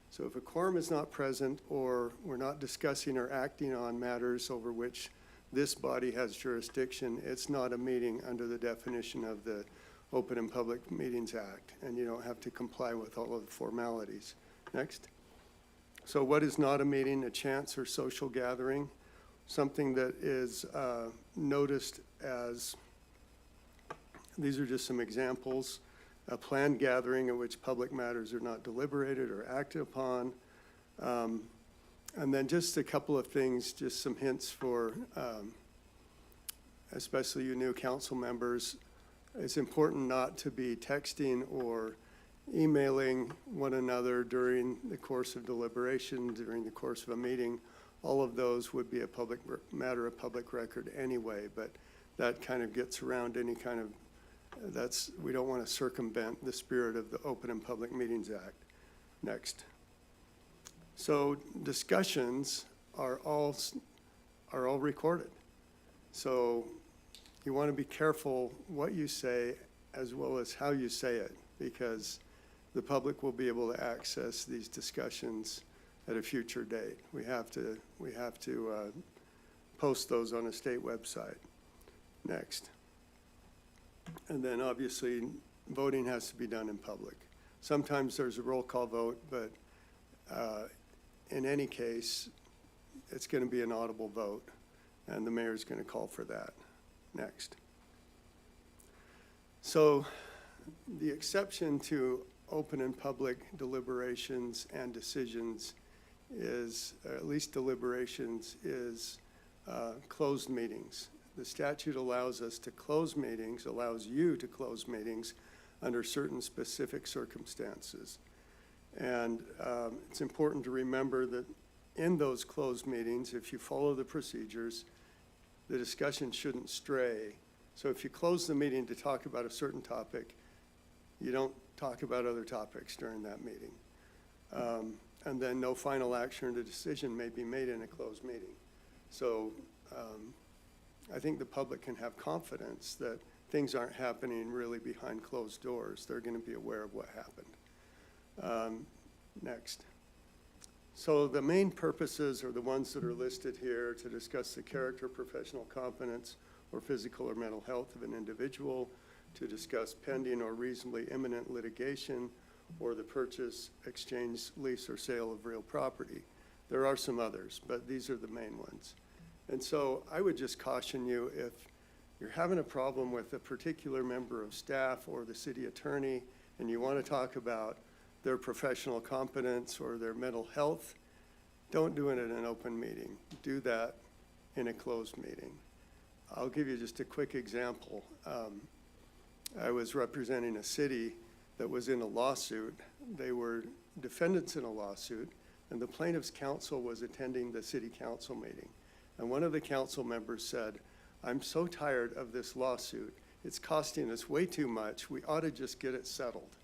Speaker 15: So if a quorum is not present, or we're not discussing or acting on matters over which this body has jurisdiction, it's not a meeting under the definition of the Open and Public Meetings Act, and you don't have to comply with all of the formalities. Next. So what is not a meeting? A chance or social gathering, something that is noticed as, these are just some examples, a planned gathering in which public matters are not deliberated or acted upon. And then just a couple of things, just some hints for especially you new council members. It's important not to be texting or emailing one another during the course of deliberation, during the course of a meeting. All of those would be a public matter of public record anyway, but that kind of gets around any kind of, we don't want to circumvent the spirit of the Open and Public Meetings Act. Next. So discussions are all recorded. So you want to be careful what you say as well as how you say it, because the public will be able to access these discussions at a future date. We have to post those on a state website. Next. And then obviously voting has to be done in public. Sometimes there's a roll call vote, but in any case, it's going to be an audible vote, and the mayor's going to call for that. Next. So the exception to open and public deliberations and decisions is, or at least deliberations, is closed meetings. The statute allows us to close meetings, allows you to close meetings under certain specific circumstances. And it's important to remember that in those closed meetings, if you follow the procedures, the discussion shouldn't stray. So if you close the meeting to talk about a certain topic, you don't talk about other topics during that meeting. And then no final action or decision may be made in a closed meeting. So I think the public can have confidence that things aren't happening really behind closed doors. They're going to be aware of what happened. Next. So the main purposes are the ones that are listed here: to discuss the character, professional competence, or physical or mental health of an individual, to discuss pending or reasonably imminent litigation, or the purchase, exchange, lease, or sale of real property. There are some others, but these are the main ones. And so I would just caution you, if you're having a problem with a particular member of staff or the city attorney, and you want to talk about their professional competence or their mental health, don't do it in an open meeting. Do that in a closed meeting. I'll give you just a quick example. I was representing a city that was in a lawsuit. They were defendants in a lawsuit, and the plaintiff's counsel was attending the city council meeting. And one of the council members said, "I'm so tired of this lawsuit. It's costing us way too much. We ought to just get it settled."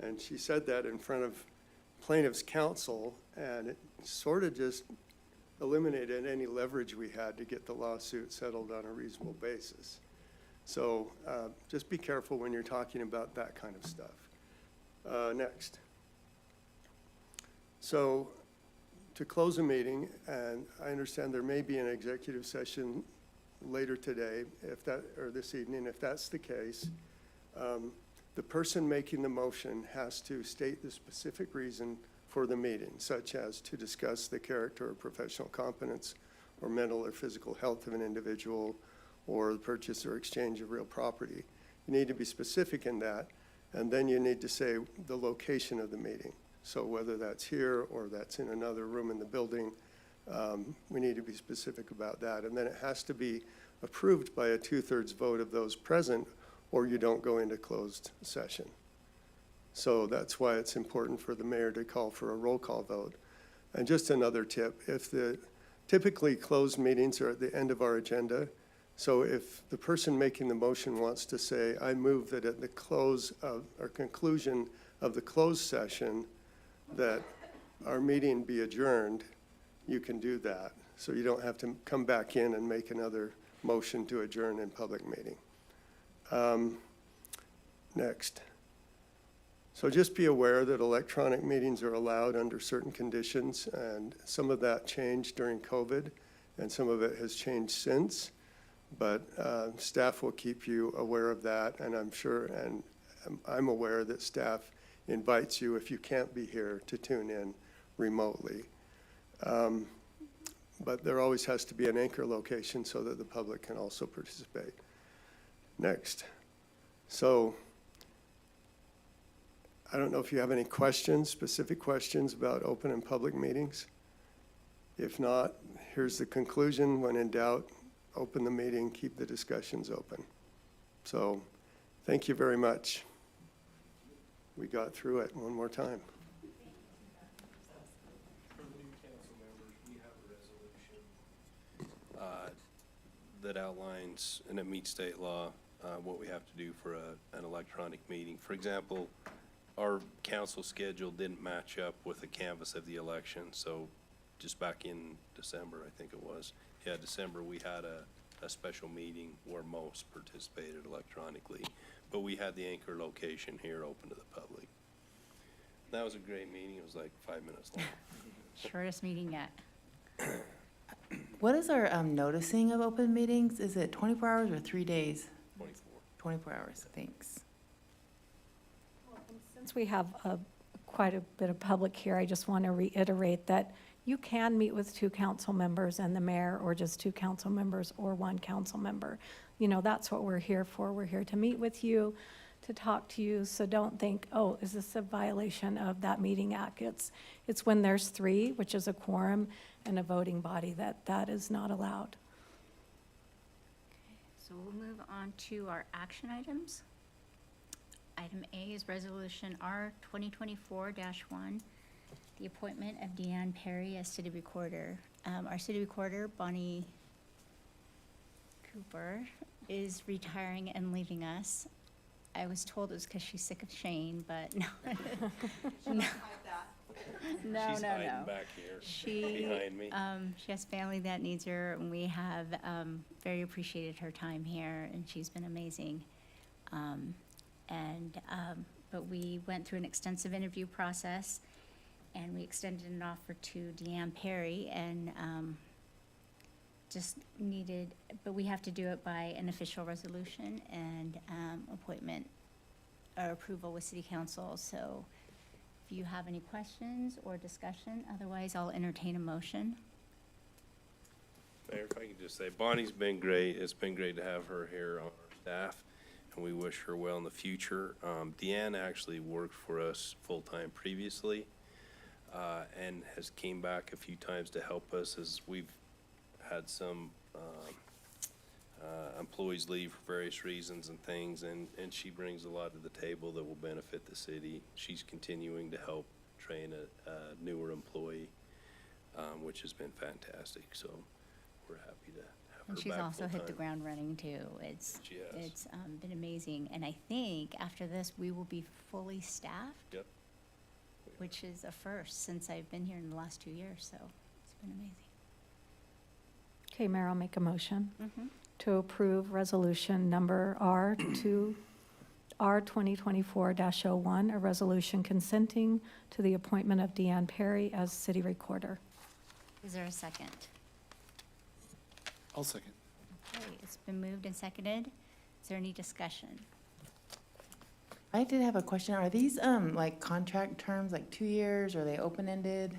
Speaker 15: And she said that in front of plaintiff's counsel, and it sort of just eliminated any leverage we had to get the lawsuit settled on a reasonable basis. So just be careful when you're talking about that kind of stuff. Next. So to close a meeting, and I understand there may be an executive session later today, if that, or this evening, if that's the case, the person making the motion has to state the specific reason for the meeting, such as to discuss the character or professional competence or mental or physical health of an individual or the purchase or exchange of real property. You need to be specific in that, and then you need to say the location of the meeting. So whether that's here or that's in another room in the building, we need to be specific about that. And then it has to be approved by a 2/3 vote of those present, or you don't go into closed session. So that's why it's important for the mayor to call for a roll call vote. And just another tip, typically closed meetings are at the end of our agenda. So if the person making the motion wants to say, I move that at the close of, or conclusion of the closed session, that our meeting be adjourned, you can do that. So you don't have to come back in and make another motion to adjourn in public meeting. Next. So just be aware that electronic meetings are allowed under certain conditions, and some of that changed during COVID, and some of it has changed since. But staff will keep you aware of that, and I'm sure, and I'm aware that staff invites you, if you can't be here, to tune in remotely. But there always has to be an anchor location so that the public can also participate. Next. So I don't know if you have any questions, specific questions about open and public meetings. If not, here's the conclusion. When in doubt, open the meeting, keep the discussions open. So thank you very much. We got through it one more time.
Speaker 13: For the new council members, we have a resolution that outlines, and it meets state law, what we have to do for an electronic meeting. For example, our council schedule didn't match up with the canvas of the election, so just back in December, I think it was, December, we had a special meeting where most participated electronically, but we had the anchor location here open to the public. That was a great meeting. It was like 5 minutes long.
Speaker 1: Shortest meeting yet.
Speaker 5: What is our noticing of open meetings? Is it 24 hours or 3 days?
Speaker 13: 24.
Speaker 5: 24 hours, thanks.
Speaker 2: Since we have quite a bit of public here, I just want to reiterate that you can meet with 2 council members and the mayor, or just 2 council members or 1 council member. You know, that's what we're here for. We're here to meet with you, to talk to you. So don't think, oh, is this a violation of that meeting act? It's when there's 3, which is a quorum, and a voting body, that is not allowed.
Speaker 1: So we'll move on to our action items. Item A is Resolution R 2024-1, the appointment of Deanne Perry as city recorder. Our city recorder, Bonnie Cooper, is retiring and leaving us. I was told it was because she's sick of Shane, but no. No. No,
Speaker 13: She's
Speaker 1: no,
Speaker 13: hiding
Speaker 1: no.
Speaker 13: back here
Speaker 1: She,
Speaker 13: behind me.
Speaker 1: she has family that needs her, and we have very appreciated her time here, and she's been amazing. But we went through an extensive interview process, and we extended an offer to Deanne Perry, and just needed, but we have to do it by an official resolution and appointment or approval with city council. So if you have any questions or discussion, otherwise I'll entertain a motion.
Speaker 13: Mayor, if I could just say, Bonnie's been great. It's been great to have her here on our staff, and we wish her well in the future. Deanne actually worked for us full-time previously, and has came back a few times to help us as we've had some employees leave for various reasons and things, and she brings a lot to the table that will benefit the city. She's continuing to help train a newer employee, which has been fantastic. So we're happy to have
Speaker 1: And
Speaker 13: her
Speaker 1: she's
Speaker 13: back
Speaker 1: also hit the
Speaker 13: full-time.
Speaker 1: ground running too. It's,
Speaker 13: She has.
Speaker 1: it's been amazing. And I think after this, we will be fully staffed,
Speaker 13: Yep.
Speaker 1: which is a first since I've been here in the last 2 years, so it's been amazing.
Speaker 2: Okay, Mayor, I'll make a motion
Speaker 1: Mhm.
Speaker 2: to approve resolution number R 2024-01, a resolution consenting to the appointment of Deanne Perry as city recorder.
Speaker 1: Is there a second?
Speaker 7: I'll second.
Speaker 1: Okay, it's been moved and seconded. Is there any discussion?
Speaker 5: I did have a question. Are these, like contract terms, like 2 years, or are they open-ended?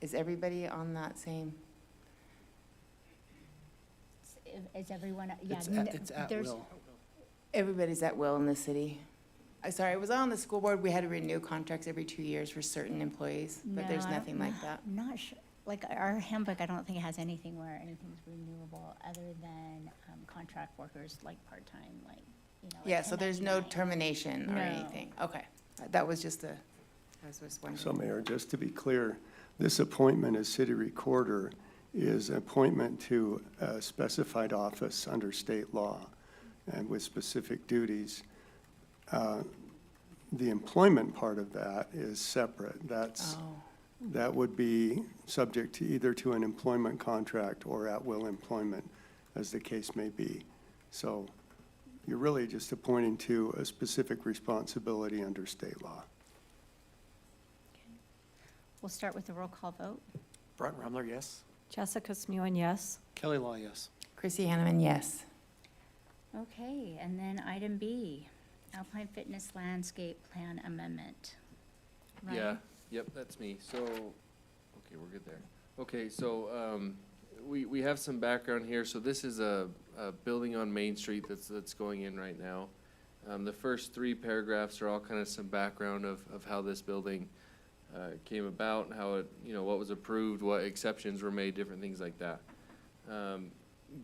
Speaker 5: Is everybody on that same?
Speaker 1: Is everyone, yeah.
Speaker 7: It's at
Speaker 1: there's-
Speaker 7: will.
Speaker 5: Everybody's at will in the city? Sorry, I was on the school board. We had to renew contracts every 2 years for certain employees, but there's
Speaker 1: No, I don't-
Speaker 5: nothing like that.
Speaker 1: I'm not sure, like, our handbook, I don't think it has anything where anything's renewable other than contract workers, like part-time, like, you know. like
Speaker 5: Yeah, so there's no
Speaker 1: 1099.
Speaker 5: termination or
Speaker 1: No.
Speaker 5: anything? Okay, that was just I was just wondering.
Speaker 15: So Mayor, just to be clear, this appointment as city recorder is appointment to a specified office under state law and with specific duties. The employment part of that is separate.
Speaker 5: Oh,
Speaker 15: That would be subject to either to an employment contract or at-will employment, as the case may be. So you're really just appointing to a specific responsibility under state law.
Speaker 1: We'll start with the roll call vote.
Speaker 12: Brent Remler, yes?
Speaker 2: Jessica Smuin, yes.
Speaker 7: Kelly Law, yes.
Speaker 5: Chrissy Hanneman, yes.
Speaker 1: Okay, and then item B, Alpine Fitness Landscape Plan Amendment.
Speaker 8: Yeah,
Speaker 1: Ryan?
Speaker 8: yep, that's me. So, okay, we're good there. Okay, so, we have some background here. So this is a building on Main Street that's going in right now. The first 3 paragraphs are all kind of some background of how this building came about, how it, what was approved, what exceptions were made, different things like that.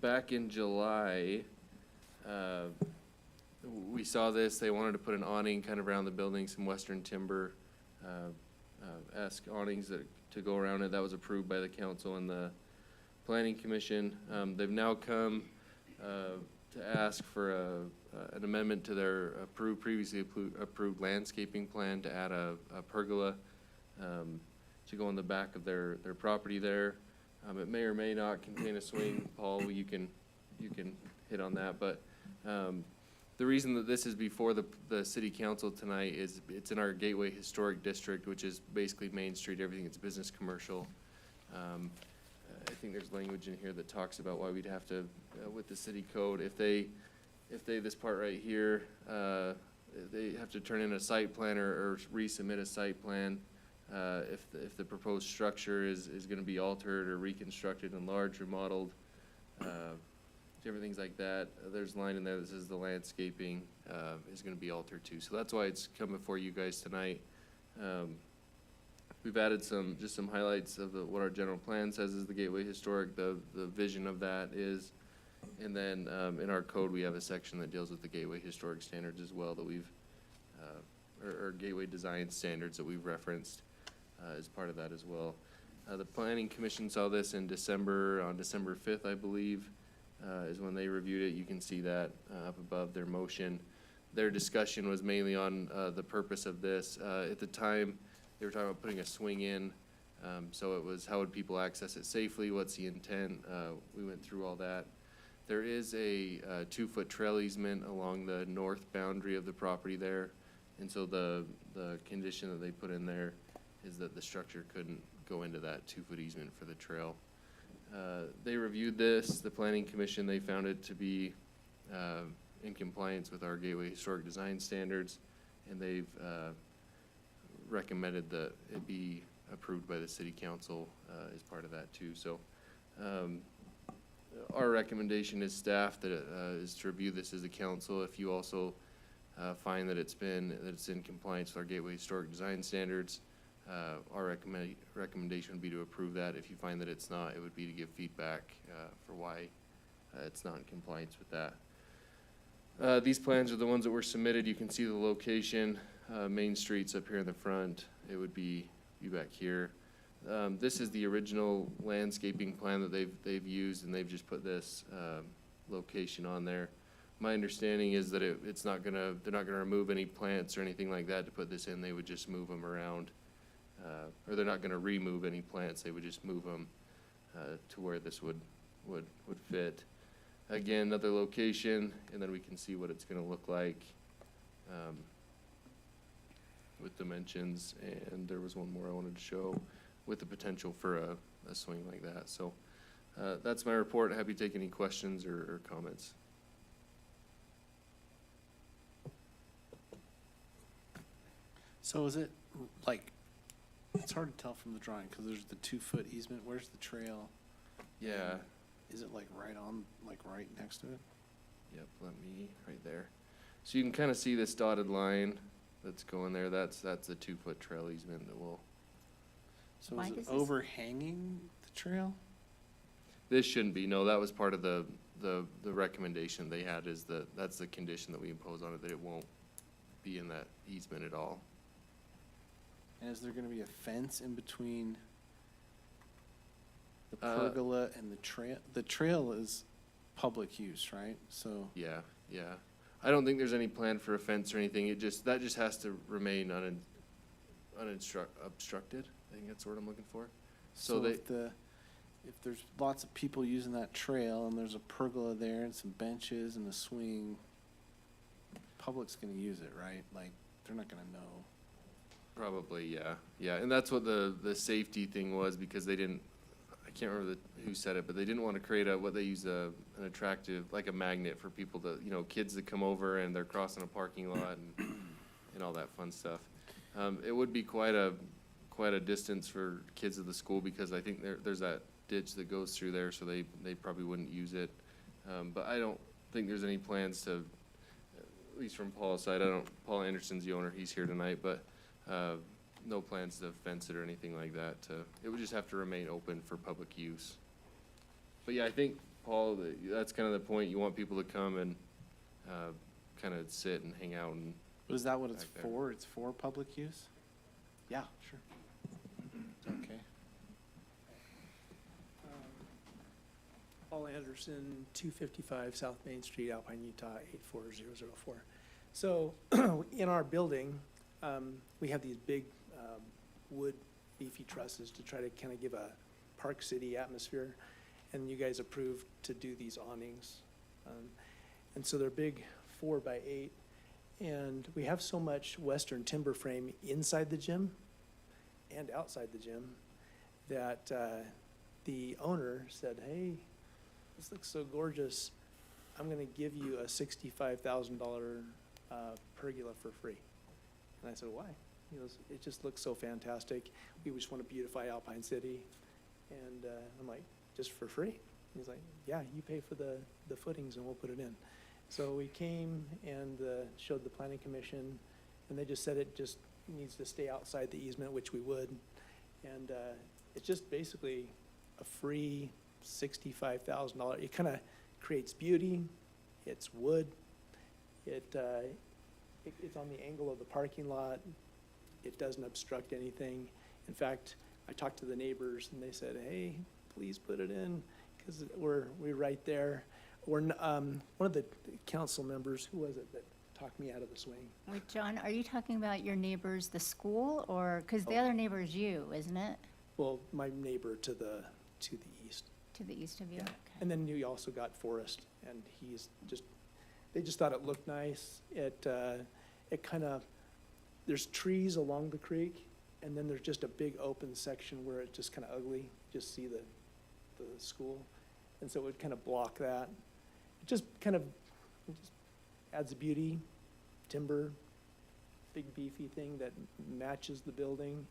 Speaker 8: Back in July, we saw this. They wanted to put an awning kind of around the building, some Western timber esque awnings to go around it. That was approved by the council and the planning commission. They've now come to ask for an amendment to their previously approved landscaping plan to add a pergola to go on the back of their property there. It may or may not contain a swing. Paul, you can hit on that, but the reason that this is before the city council tonight is it's in our Gateway Historic District, which is basically Main Street, everything that's business commercial. I think there's language in here that talks about why we'd have to, with the city code, if they, this part right here, they have to turn in a site plan or resubmit a site plan. If the proposed structure is gonna be altered or reconstructed, enlarged, remodeled, different things like that. There's a line in there that says the landscaping is gonna be altered too. So that's why it's come before you guys tonight. We've added just some highlights of what our general plan says is the Gateway Historic, the vision of that is. And then in our code, we have a section that deals with the Gateway Historic standards as well that we've, or Gateway Design standards that we've referenced as part of that as well. The Planning Commission saw this in December, on December 5th, I believe, is when they reviewed it. You can see that up above their motion. Their discussion was mainly on the purpose of this. At the time, they were talking about putting a swing in. So it was, how would people access it safely? What's the intent? We went through all that. There is a 2-foot trail easement along the north boundary of the property there. And so the condition that they put in there is that the structure couldn't go into that 2-foot easement for the trail. They reviewed this, the Planning Commission, they found it to be in compliance with our Gateway Historic Design standards, and they've recommended that it be approved by the City Council as part of that too. So our recommendation as staff that is to review this as a council. If you also find that it's in compliance with our Gateway Historic Design standards, our recommendation would be to approve that. If you find that it's not, it would be to give feedback for why it's not in compliance with that. These plans are the ones that were submitted. You can see the location. Main Street's up here in the front. It would be back here. This is the original landscaping plan that they've used, and they've just put this, location on there. My understanding is that they're not gonna remove any plants or anything like that to put this in, they would just move them around. Or they're not gonna remove any plants, they would just move them, to where this would fit. Again, another location, and then we can see what it's gonna look like, with dimensions, and there was one more I wanted to show with the potential for a swing like that. So, that's my report. Happy to take any questions or comments.
Speaker 7: So is it like, it's hard to tell from the drawing because there's the 2-foot easement. Where's the trail?
Speaker 8: Yeah,
Speaker 7: Is it like right next to it?
Speaker 8: yep, right there. So you can kind of see this dotted line that's going there. That's a 2-foot trail easement that will,
Speaker 7: So
Speaker 1: Why
Speaker 7: is
Speaker 1: does
Speaker 7: it
Speaker 1: this-
Speaker 7: overhanging the trail?
Speaker 8: this shouldn't be, no, that was part of the recommendation they had is that's the condition that we impose on it, that it won't be in that easement at all.
Speaker 7: And is there gonna be a fence in between the
Speaker 8: Uh,
Speaker 7: pergola and the trail? The trail is public use, right? So,
Speaker 8: Yeah. I don't think there's any plan for a fence or anything. That just has to remain obstructed. I think that's the word I'm looking for. So they,
Speaker 7: if there's lots of people using that trail and there's a pergola there and some benches and a swing, public's gonna use it, right? Like, they're not gonna know.
Speaker 8: probably, yeah. And that's what the safety thing was, because they didn't, I can't remember who said it, but they didn't want to create what they use an attractive, like a magnet for people to, kids that come over and they're crossing a parking lot and all that fun stuff. It would be quite a distance for kids of the school, because I think there's that ditch that goes through there, so they probably wouldn't use it. But I don't think there's any plans to, at least from Paul's side, Paul Anderson's the owner, he's here tonight, but, no plans to fence it or anything like that. It would just have to remain open for public use. But yeah, I think, Paul, that's kind of the point. You want people to come and, kind of sit and hang out and.
Speaker 7: But is that what it's
Speaker 8: Back there.
Speaker 7: for? It's for public use? Yeah, sure. Okay.
Speaker 16: Paul Anderson, 255 South Main Street, Alpine, Utah, 84004. So in our building, we have these big wood beefy trusses to try to kind of give a Park City atmosphere. And you guys approved to do these awnings. And so they're big 4x8. And we have so much Western timber frame inside the gym and outside the gym that the owner said, hey, this looks so gorgeous. I'm going to give you a $65,000 pergola for free. And I said, why? He goes, it just looks so fantastic. We just want to beautify Alpine City. And I'm like, just for free? He's like, yeah, you pay for the footings and we'll put it in. So we came and showed the planning commission, and they just said it just needs to stay outside the easement, which we would. And it's just basically a free $65,000. It kind of creates beauty. It's wood. It's on the angle of the parking lot. It doesn't obstruct anything. In fact, I talked to the neighbors, and they said, hey, please put it in, because we're right there. One of the council members, who was it that talked me out of the swing?
Speaker 1: Wait, John, are you talking about your neighbors, the school, or, because the other neighbor is you, isn't it?
Speaker 16: Well, my neighbor to the east.
Speaker 1: To the east of you?
Speaker 16: Yeah.
Speaker 1: Okay.
Speaker 16: And then you also got Forrest, and they just thought it looked nice. It kind of, there's trees along the creek, and then there's just a big open section where it's just kind of ugly. Just see the school. And so it would kind of block that. It just adds beauty, timber, big beefy thing that matches the building.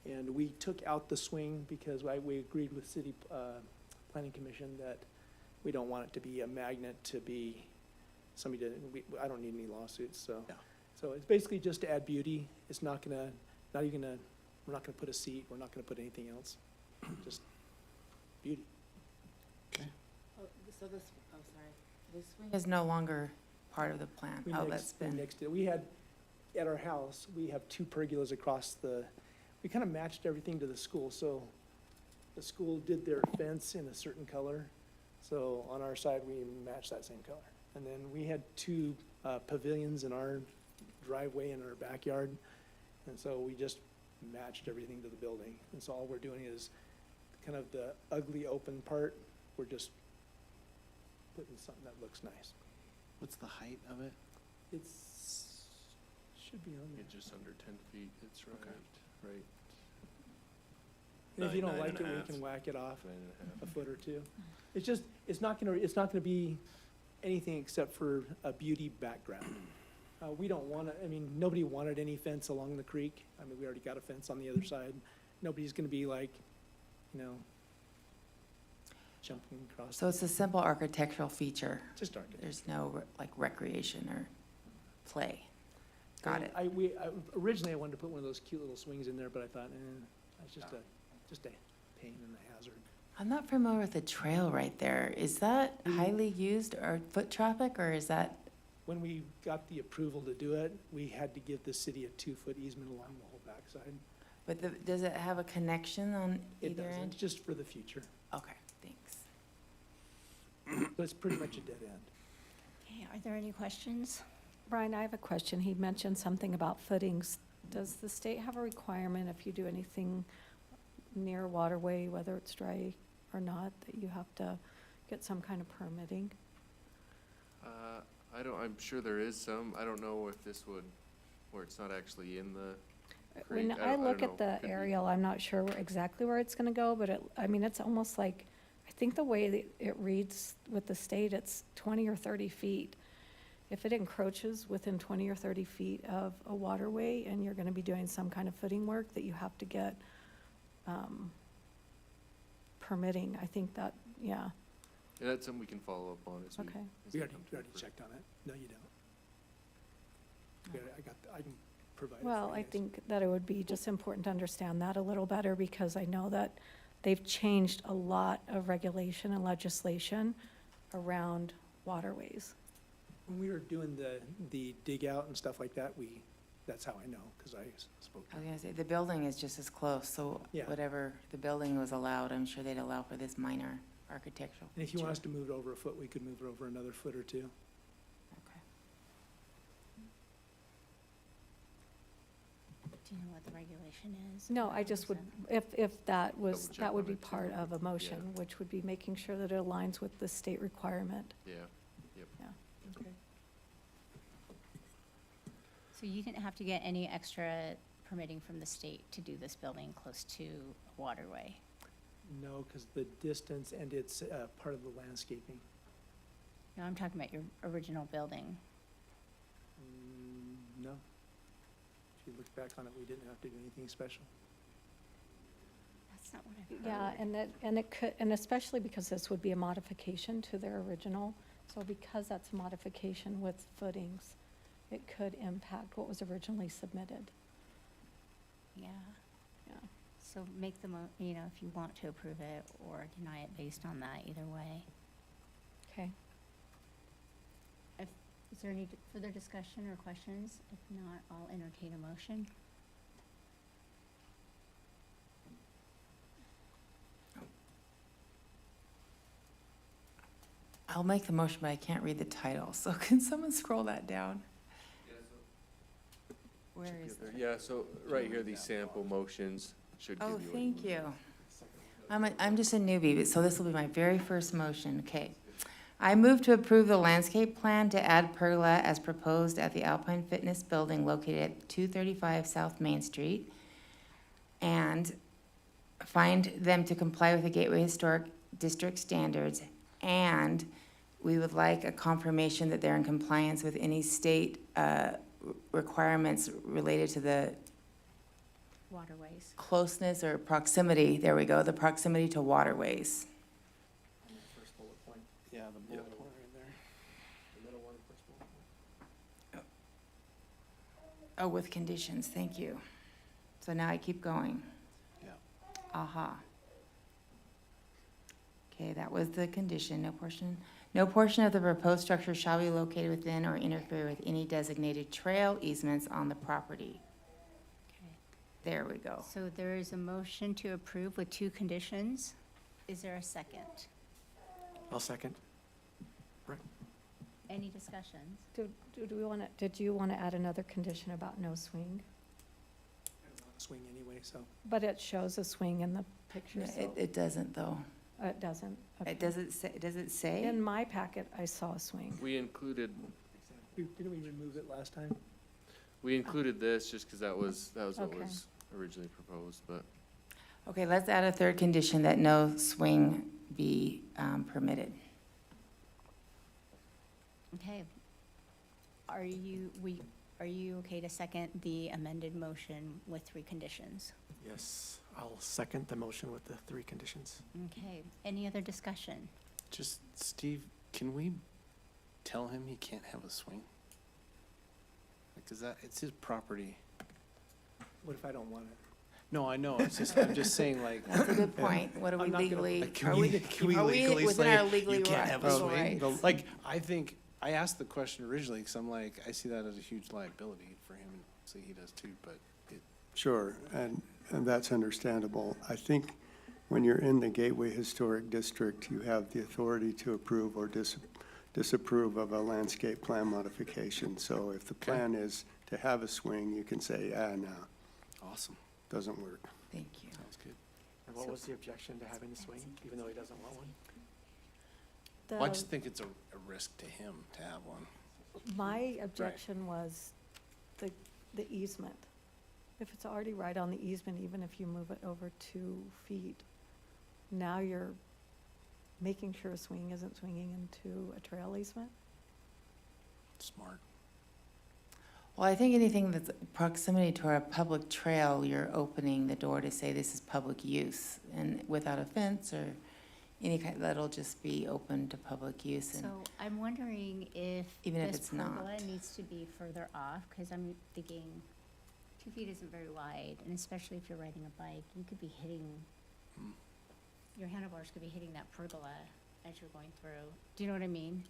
Speaker 16: And we took out the swing because we agreed with city planning commission that we don't want it to be a magnet to be somebody I don't need any lawsuits, so.
Speaker 7: Yeah.
Speaker 16: So it's basically just to add beauty. It's we're not gonna put a seat, we're not gonna put anything else, just beauty.
Speaker 7: Okay.
Speaker 5: So this swing is no longer part of the plan.
Speaker 16: We
Speaker 5: Oh,
Speaker 16: nixed-
Speaker 5: that's
Speaker 16: we
Speaker 5: been,
Speaker 16: nixed it. We had, at our house, we have two pergolas across we kind of matched everything to the school, so the school did their fence in a certain color. So on our side, we matched that same color. And then we had two pavilions in our driveway in our backyard. And so we just matched everything to the building. And so all we're doing is kind of the ugly open part, we're just putting something that looks nice.
Speaker 7: What's the height of it?
Speaker 16: It's, should be on there.
Speaker 8: It's just under 10 feet, it's right,
Speaker 7: Okay.
Speaker 8: right,
Speaker 16: And if you don't
Speaker 13: Nine
Speaker 16: like it,
Speaker 13: and a
Speaker 16: we
Speaker 13: half.
Speaker 16: can whack it off
Speaker 8: 9.5.
Speaker 16: a foot or two. It's just, it's not gonna be anything except for a beauty background. We don't wanna, I mean, nobody wanted any fence along the creek. I mean, we already got a fence on the other side. Nobody's gonna be like, you know, jumping across.
Speaker 5: So it's a simple architectural feature.
Speaker 16: Just architecture.
Speaker 5: There's no like recreation or play. Got it.
Speaker 16: Originally, I wanted to put one of those cute little swings in there, but I thought, that's just a pain and a hazard.
Speaker 5: I'm not familiar with the trail right there. Is that highly used or foot traffic, or is that,
Speaker 16: When we got the approval to do it, we had to give the city a 2-foot easement along the whole backside.
Speaker 5: but does it have a connection on
Speaker 16: It
Speaker 5: either
Speaker 16: doesn't,
Speaker 5: end?
Speaker 16: just for the future.
Speaker 5: Okay, thanks.
Speaker 16: But it's pretty much a dead end.
Speaker 1: Okay, are there any questions?
Speaker 2: Brian, I have a question. He mentioned something about footings. Does the state have a requirement if you do anything near a waterway, whether it's dry or not, that you have to get some kind of permitting?
Speaker 8: I'm sure there is some, I don't know if this would, where it's not actually in the
Speaker 2: When
Speaker 8: creek.
Speaker 2: I
Speaker 8: don't
Speaker 2: look
Speaker 8: know.
Speaker 2: at the
Speaker 8: Could be.
Speaker 2: aerial, I'm not sure exactly where it's gonna go, but it's almost like, I think the way that it reads with the state, it's 20 or 30 feet. If it encroaches within 20 or 30 feet of a waterway and you're gonna be doing some kind of footing work, that you have to get, permitting, I think that, yeah,
Speaker 8: Yeah, that's something we can follow up on as we.
Speaker 2: okay.
Speaker 8: as
Speaker 16: We
Speaker 8: they
Speaker 16: already
Speaker 8: come through for-
Speaker 16: checked on it. No, you don't. I can provide it for
Speaker 2: Well,
Speaker 16: you
Speaker 2: I
Speaker 16: guys.
Speaker 2: think that it would be just important to understand that a little better, because I know that they've changed a lot of regulation and legislation around waterways.
Speaker 16: When we were doing the dig out and stuff like that, that's how I know, because I spoke to
Speaker 5: I was gonna say, the building is just as close, so
Speaker 16: Yeah.
Speaker 5: whatever the building was allowed, I'm sure they'd allow for this minor architectural.
Speaker 16: And if you want us
Speaker 5: feature.
Speaker 16: to move it over a foot, we could move it over another foot or two.
Speaker 5: Okay.
Speaker 1: Do you know what the regulation is?
Speaker 2: No, I just would, if that was,
Speaker 8: Double check
Speaker 2: that would
Speaker 8: on
Speaker 2: be
Speaker 8: it too.
Speaker 2: part of a motion, which would be making sure that it aligns with the state requirement.
Speaker 8: Yeah, yep.
Speaker 16: Okay.
Speaker 1: So you didn't have to get any extra permitting from the state to do this building close to a waterway?
Speaker 16: No, because the distance and it's part of the landscaping.
Speaker 1: No, I'm talking about your original building.
Speaker 16: No. If you look back on it, we didn't have to do anything special.
Speaker 1: That's not what I've heard.
Speaker 2: Yeah, and it could, and especially because this would be a modification to their original, so because that's a modification with footings, it could impact what was originally submitted.
Speaker 1: Yeah.
Speaker 2: Yeah.
Speaker 1: So make the if you want to approve it or deny it based on that, either way.
Speaker 2: Okay.
Speaker 1: Is there any further discussion or questions? If not, I'll entertain a motion.
Speaker 5: I'll make the motion, but I can't read the title, so can someone scroll that down? Where
Speaker 8: Should
Speaker 5: is
Speaker 8: get there.
Speaker 5: it?
Speaker 8: Yeah, so right here, these sample motions should give you.
Speaker 5: Oh,
Speaker 8: what
Speaker 5: thank
Speaker 8: need.
Speaker 5: you. I'm just a newbie, so this will be my very first motion, okay. I move to approve the landscape plan to add pergola as proposed at the Alpine Fitness Building located at 235 South Main Street, and find them to comply with the Gateway Historic District standards, and we would like a confirmation that they're in compliance with any state requirements related to the
Speaker 1: Waterways.
Speaker 5: closeness or proximity, there we go, the proximity to waterways.
Speaker 16: First bullet point.
Speaker 7: Yeah, the bullet
Speaker 8: Yep.
Speaker 7: point right there.
Speaker 16: The middle one, first bullet point.
Speaker 5: Oh, with conditions, thank you. So now I keep going.
Speaker 7: Yeah.
Speaker 5: Aha. Okay, that was the condition, no portion of the proposed structure shall be located within or interfere with any designated trail easements on the property.
Speaker 1: Okay.
Speaker 5: There we go.
Speaker 1: So there is a motion to approve with 2 conditions. Is there a second?
Speaker 12: I'll second.
Speaker 1: Any discussions?
Speaker 2: Do we want to, did you want to add another condition about no swing?
Speaker 16: Swing anyway, so.
Speaker 2: But it shows a swing in the picture, so.
Speaker 5: It doesn't, though.
Speaker 2: It doesn't? Okay.
Speaker 5: Does it say?
Speaker 2: In my packet, I saw a swing.
Speaker 8: We included,
Speaker 16: Didn't we remove it last time?
Speaker 8: we included this just because that was what
Speaker 2: Okay.
Speaker 8: was originally proposed, but
Speaker 5: Okay, let's add a third condition that no swing be permitted.
Speaker 1: Okay. Are you okay to second the amended motion with 3 conditions?
Speaker 12: Yes, I'll second the motion with the 3 conditions.
Speaker 1: Okay, any other discussion?
Speaker 7: Just, Steve, can we tell him he can't have a swing? Because it's his property.
Speaker 16: What if I don't want it?
Speaker 7: No, I know, it's just, I'm just saying, like.
Speaker 5: That's a good point. What do we
Speaker 16: I'm not gonna-
Speaker 5: legally,
Speaker 7: Like, can
Speaker 5: are
Speaker 7: we-
Speaker 5: we,
Speaker 7: can we
Speaker 5: are we
Speaker 7: legally
Speaker 5: within
Speaker 7: say
Speaker 5: our legally
Speaker 7: you can't have a
Speaker 5: legal
Speaker 7: swing?
Speaker 5: rights?
Speaker 7: Like, I think, I asked the question originally, because I'm like, I see that as a huge liability for him, and see he does too, but it,
Speaker 15: Sure, and that's understandable. I think when you're in the Gateway Historic District, you have the authority to approve or disapprove of a landscape plan modification. So if the plan is to have a swing, you can say, no,
Speaker 7: awesome,
Speaker 15: doesn't work.
Speaker 5: Thank you.
Speaker 7: sounds good.
Speaker 12: And what was the objection to having the swing, even though he doesn't want one?
Speaker 7: Well, I just think it's a risk to him to have one.
Speaker 2: My objection was the easement. If it's already right on the easement, even if you move it over 2 feet, now you're making sure a swing isn't swinging into a trail easement.
Speaker 7: Smart.
Speaker 5: Well, I think anything that's proximity to a public trail, you're opening the door to say this is public use, and without a fence or any kind, that'll just be open to public use. And
Speaker 1: So I'm wondering if
Speaker 5: Even if
Speaker 1: this
Speaker 5: it's not.
Speaker 1: pergola needs to be further off, because I'm thinking 2 feet isn't very wide, and especially if you're riding a bike, you could be hitting, your handlebars could be hitting that pergola as you're going through. Do you know what I mean?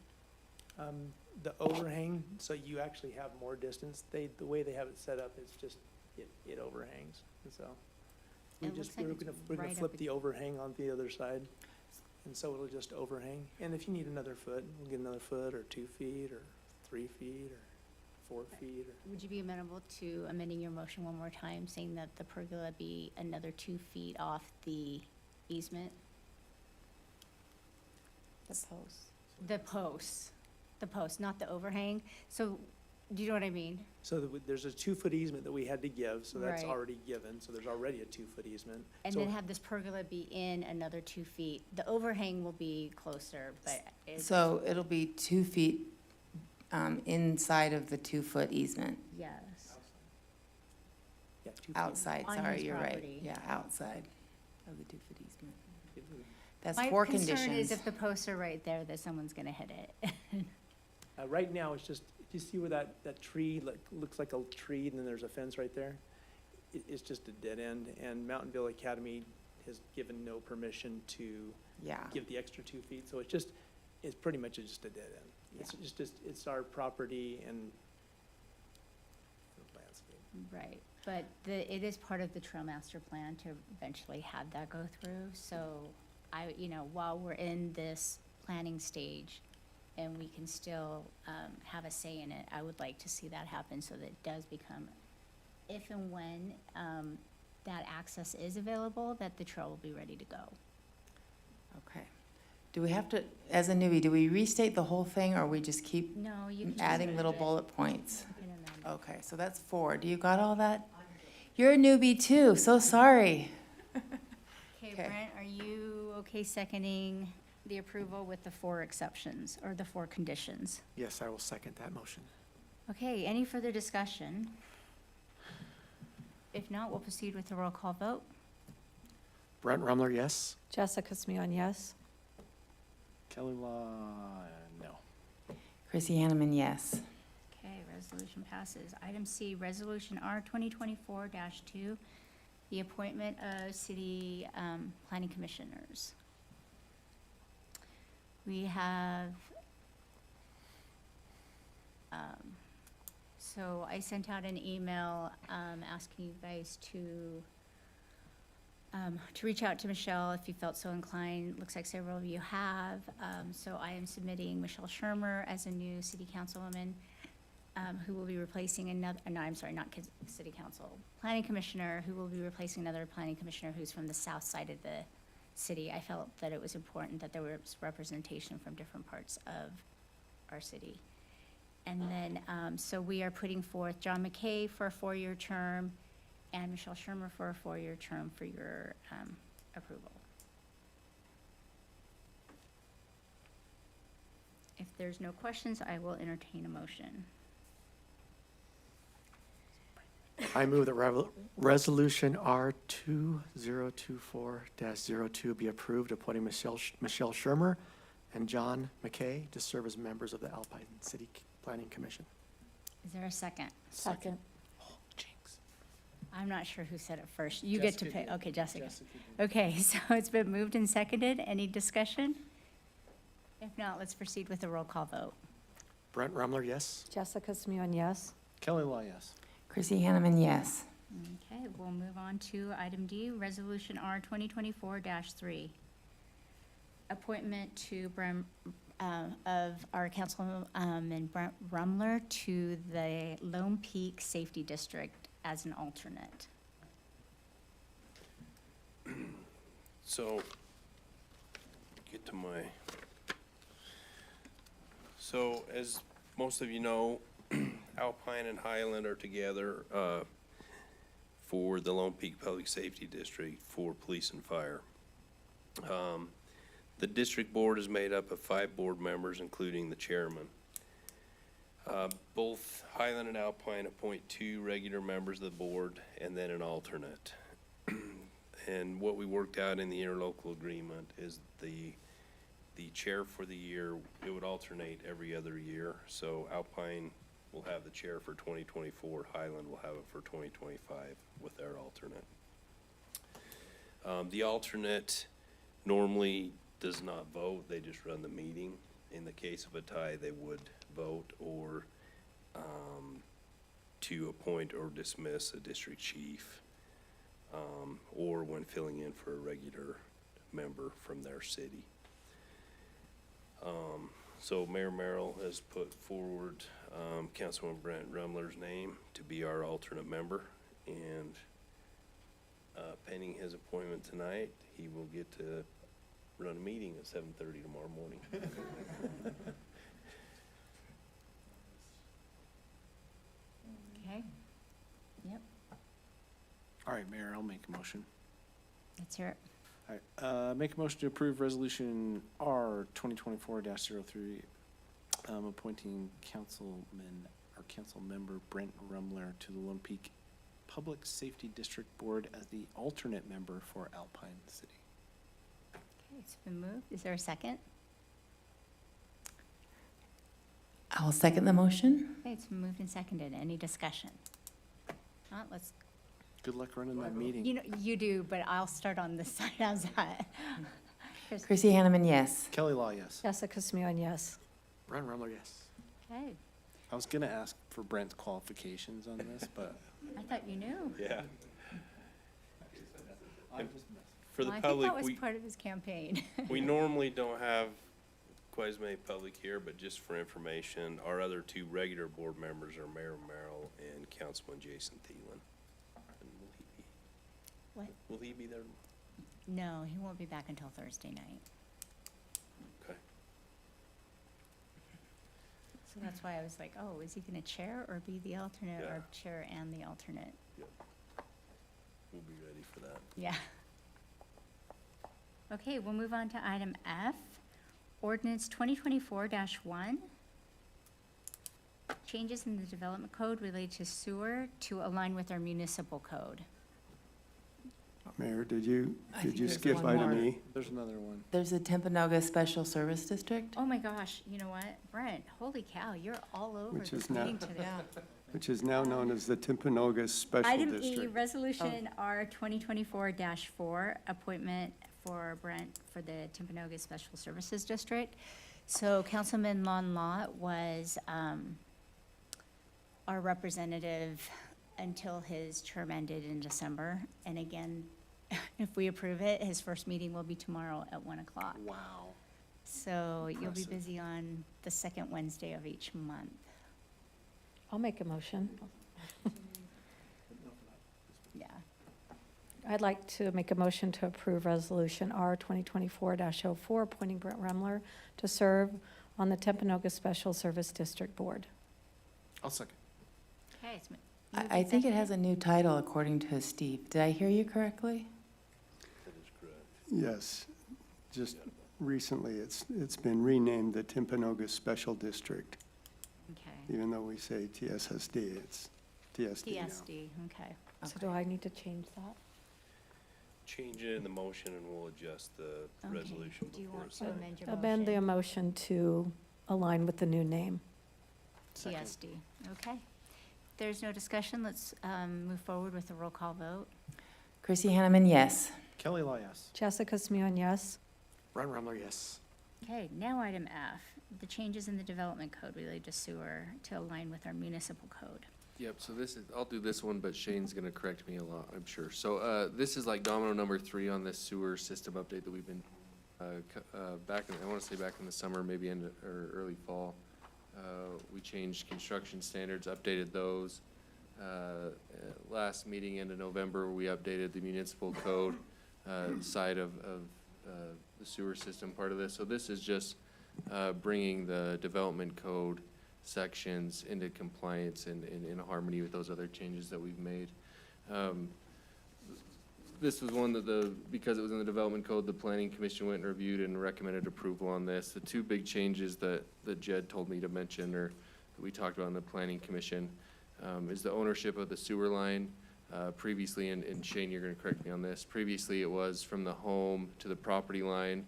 Speaker 16: The overhang, so you actually have more distance, the way they have it set up is just, it overhangs, and so.
Speaker 1: It looks like it's
Speaker 16: We're gonna
Speaker 1: right
Speaker 16: flip
Speaker 1: up
Speaker 16: the overhang on the other side, and so it'll just overhang. And if you need another foot, we'll get another foot, or 2 feet, or 3 feet, or 4 feet, or.
Speaker 1: Would you be amenable to amending your motion one more time, saying that the pergola be another 2 feet off the easement?
Speaker 5: the post.
Speaker 1: The post, not the overhang. So, do you know what I mean?
Speaker 16: So there's a 2-foot easement that we had to give, so that's
Speaker 1: Right.
Speaker 16: already given, so there's already a 2-foot easement.
Speaker 1: And
Speaker 16: So-
Speaker 1: then have this pergola be in another 2 feet. The overhang will be closer, but it's,
Speaker 5: So it'll be 2 feet inside of the 2-foot easement,
Speaker 1: yes.
Speaker 16: Yeah, 2 feet.
Speaker 5: outside,
Speaker 1: On
Speaker 5: sorry,
Speaker 1: his
Speaker 5: you're right.
Speaker 1: property.
Speaker 5: Yeah, outside of the 2-foot easement. That's
Speaker 1: My
Speaker 5: 4
Speaker 1: concern is
Speaker 5: conditions.
Speaker 1: if the posts are right there, that someone's gonna hit it.
Speaker 16: Right now, it's just, do you see where that tree, looks like a tree, and then there's a fence right there? It's just a dead end, and Mountainville Academy has given no permission to
Speaker 5: Yeah,
Speaker 16: give the extra 2 feet, so it's pretty much just a dead end. It's our property and landscape.
Speaker 1: Right, but it is part of the trail master plan to eventually have that go through, so while we're in this planning stage and we can still, have a say in it, I would like to see that happen so that it does become, if and when, that access is available, that the trail will be ready to go.
Speaker 5: okay. Do we have to, as a newbie, do we restate the whole thing, or we just keep
Speaker 1: No, you can just
Speaker 5: adding
Speaker 1: amend
Speaker 5: little
Speaker 1: it.
Speaker 5: bullet points?
Speaker 1: You can amend it.
Speaker 5: Okay, so that's 4. Do you got all that? You're a newbie too, so sorry.
Speaker 1: Okay,
Speaker 5: Okay.
Speaker 1: Brent, are you okay seconding the approval with the 4 exceptions, or the 4 conditions?
Speaker 12: Yes, I will second that motion.
Speaker 1: Okay, any further discussion? If not, we'll proceed with the roll call vote.
Speaker 12: Brent Rumler, yes?
Speaker 2: Jessica Smion, yes?
Speaker 7: Kelly Law, no.
Speaker 5: Chrissy Hanneman, yes.
Speaker 1: Okay, resolution passes. Item C, Resolution R 2024-2, the appointment of city planning commissioners. We have So I sent out an email asking you guys to reach out to Michelle if you felt so inclined. Looks like several of you have. So I am submitting Michelle Shermer as a new city councilwoman who will be replacing another, no, I'm sorry, not city council, planning commissioner who will be replacing another planning commissioner who's from the south side of the city. I felt that it was important that there was representation from different parts of our city. And then, so we are putting forth John McKay for a 4-year term and Michelle Shermer for a 4-year term for your approval. If there's no questions, I will entertain a motion.
Speaker 12: I move that Resolution R 2024-02 be approved, appointing Michelle Shermer and John McKay to serve as members of the Alpine City Planning Commission.
Speaker 1: Is there a second?
Speaker 2: Second.
Speaker 1: I'm not sure who said it first. You get to
Speaker 7: Jessica
Speaker 1: pick.
Speaker 7: did.
Speaker 1: Okay, Jessica.
Speaker 7: Jessica did.
Speaker 1: Okay, so it's been moved and seconded. Any discussion? If not, let's proceed with a roll call vote.
Speaker 12: Brent Rumler, yes.
Speaker 2: Jessica Smuin, yes.
Speaker 7: Kelly Law, yes.
Speaker 5: Chrissy Hanneman, yes.
Speaker 1: Okay, we'll move on to item D, Resolution R 2024-3. Appointment to of our councilman Brent Rumler to the Lone Peak Safety District as an alternate.
Speaker 13: So, get to my, so as most of you know, Alpine and Highland are together for the Lone Peak Public Safety District for police and fire. The district board is made up of 5 board members, including the chairman. Both Highland and Alpine appoint 2 regular members of the board and then an alternate. And what we worked out in the interlocal agreement is the chair for the year, it would alternate every other year. So Alpine will have the chair for 2024, Highland will have it for 2025 with their alternate. The alternate normally does not vote, they just run the meeting. In the case of a tie, they would vote or to appoint or dismiss a district chief, or when filling in for a regular member from their city. So Mayor Merrill has put forward Councilman Brent Rumler's name to be our alternate member, and pending his appointment tonight, he will get to run a meeting at 7:30 tomorrow morning.
Speaker 1: Okay, yep,
Speaker 7: All right, Mayor, I'll make a motion.
Speaker 1: let's hear it.
Speaker 7: All right, make a motion to approve Resolution R 2024-03, appointing council member Brent Rumler to the Lone Peak Public Safety District Board as the alternate member for Alpine City.
Speaker 1: Okay, it's been moved. Is there a second?
Speaker 5: I'll second the motion.
Speaker 1: Okay, it's been moved and seconded. Any discussion? Not, let's,
Speaker 7: Good luck running that meeting.
Speaker 1: you know, you do, but I'll start on this side. How's that?
Speaker 5: Chrissy Hanneman, yes.
Speaker 7: Kelly Law, yes.
Speaker 2: Jessica Smuin, yes.
Speaker 12: Brent Rumler, yes.
Speaker 1: Okay,
Speaker 7: I was gonna ask for Brent's qualifications on this, but
Speaker 1: I thought you knew.
Speaker 13: Yeah.
Speaker 7: I'm just messing.
Speaker 13: For the
Speaker 1: Well,
Speaker 13: public,
Speaker 1: I think that was
Speaker 13: we,
Speaker 1: part of his campaign.
Speaker 13: we normally don't have quite as many public here, but just for information, our other 2 regular board members are Mayor Merrill and Councilman Jason Thielen. And will he be?
Speaker 1: What?
Speaker 13: Will he be there?
Speaker 1: No, he won't be back until Thursday night.
Speaker 13: Okay.
Speaker 1: So that's why I was like, oh, is he gonna chair or be the alternate, or
Speaker 13: Yeah.
Speaker 1: chair and the alternate?
Speaker 13: We'll be ready for that.
Speaker 1: Yeah. Okay, we'll move on to item F, ordinance 2024-1. Changes in the development code related to sewer to align with our municipal code.
Speaker 15: Mayor, did you
Speaker 5: I think there's
Speaker 15: skip
Speaker 5: one
Speaker 15: item
Speaker 5: more.
Speaker 15: E?
Speaker 7: There's another one.
Speaker 5: There's a Timpanogos Special Service District.
Speaker 1: Oh my gosh, you know what? Brent, holy cow, you're all over
Speaker 15: Which
Speaker 1: this
Speaker 15: is now-
Speaker 1: meeting today.
Speaker 15: Which is now known as the Timpanogos Special
Speaker 1: Item E,
Speaker 15: District.
Speaker 1: Resolution R 2024-4, appointment for Brent for the Timpanogos Special Services District. So Councilman Lon Lot was our representative until his term ended in December. And again, if we approve it, his first meeting will be tomorrow at 1 o'clock.
Speaker 7: Wow.
Speaker 1: So you'll be
Speaker 7: Impressive.
Speaker 1: busy on the second Wednesday of each month.
Speaker 2: I'll make a motion.
Speaker 1: Yeah.
Speaker 2: I'd like to make a motion to approve Resolution R 2024-04, appointing Brent Remler to serve on the Timpanogos Special Service District Board.
Speaker 7: I'll second.
Speaker 1: Okay.
Speaker 5: I think it has a new title according to Steve. Did I hear you correctly?
Speaker 13: That is correct.
Speaker 15: Yes, just recently, it's been renamed the Timpanogos Special District.
Speaker 1: Okay.
Speaker 15: Even though we say TSSD, it's TSD now.
Speaker 1: TSD, okay.
Speaker 2: So do I need to change that?
Speaker 13: Change it in the motion and we'll adjust the
Speaker 1: Okay.
Speaker 13: resolution
Speaker 1: Do you
Speaker 13: before
Speaker 1: want
Speaker 13: it's
Speaker 1: to
Speaker 13: signed.
Speaker 1: amend your
Speaker 2: Amend the
Speaker 1: motion?
Speaker 2: motion to align with the new name.
Speaker 7: Second.
Speaker 1: TSD, okay. If there's no discussion, let's move forward with the roll call vote.
Speaker 5: Chrissy Hanneman, yes.
Speaker 7: Kelly Law, yes.
Speaker 2: Jessica Smeon, yes.
Speaker 12: Brent Remler, yes.
Speaker 1: Okay, now item F, the changes in the development code related to sewer to align with our municipal code.
Speaker 8: Yep, so this is, I'll do this one, but Shane's gonna correct me a lot, I'm sure. So, this is like domino number 3 on this sewer system update that we've been, back in, I wanna say back in the summer, maybe in, or early fall. We changed construction standards, updated those. Last meeting into November, we updated the municipal code, side of, the sewer system part of this. So this is just, bringing the development code sections into compliance and in harmony with those other changes that we've made. This was one that because it was in the development code, the planning commission went and reviewed and recommended approval on this. The two big changes that Jed told me to mention, or that we talked about in the planning commission, is the ownership of the sewer line. Previously, and Shane, you're gonna correct me on this, previously it was from the home to the property line.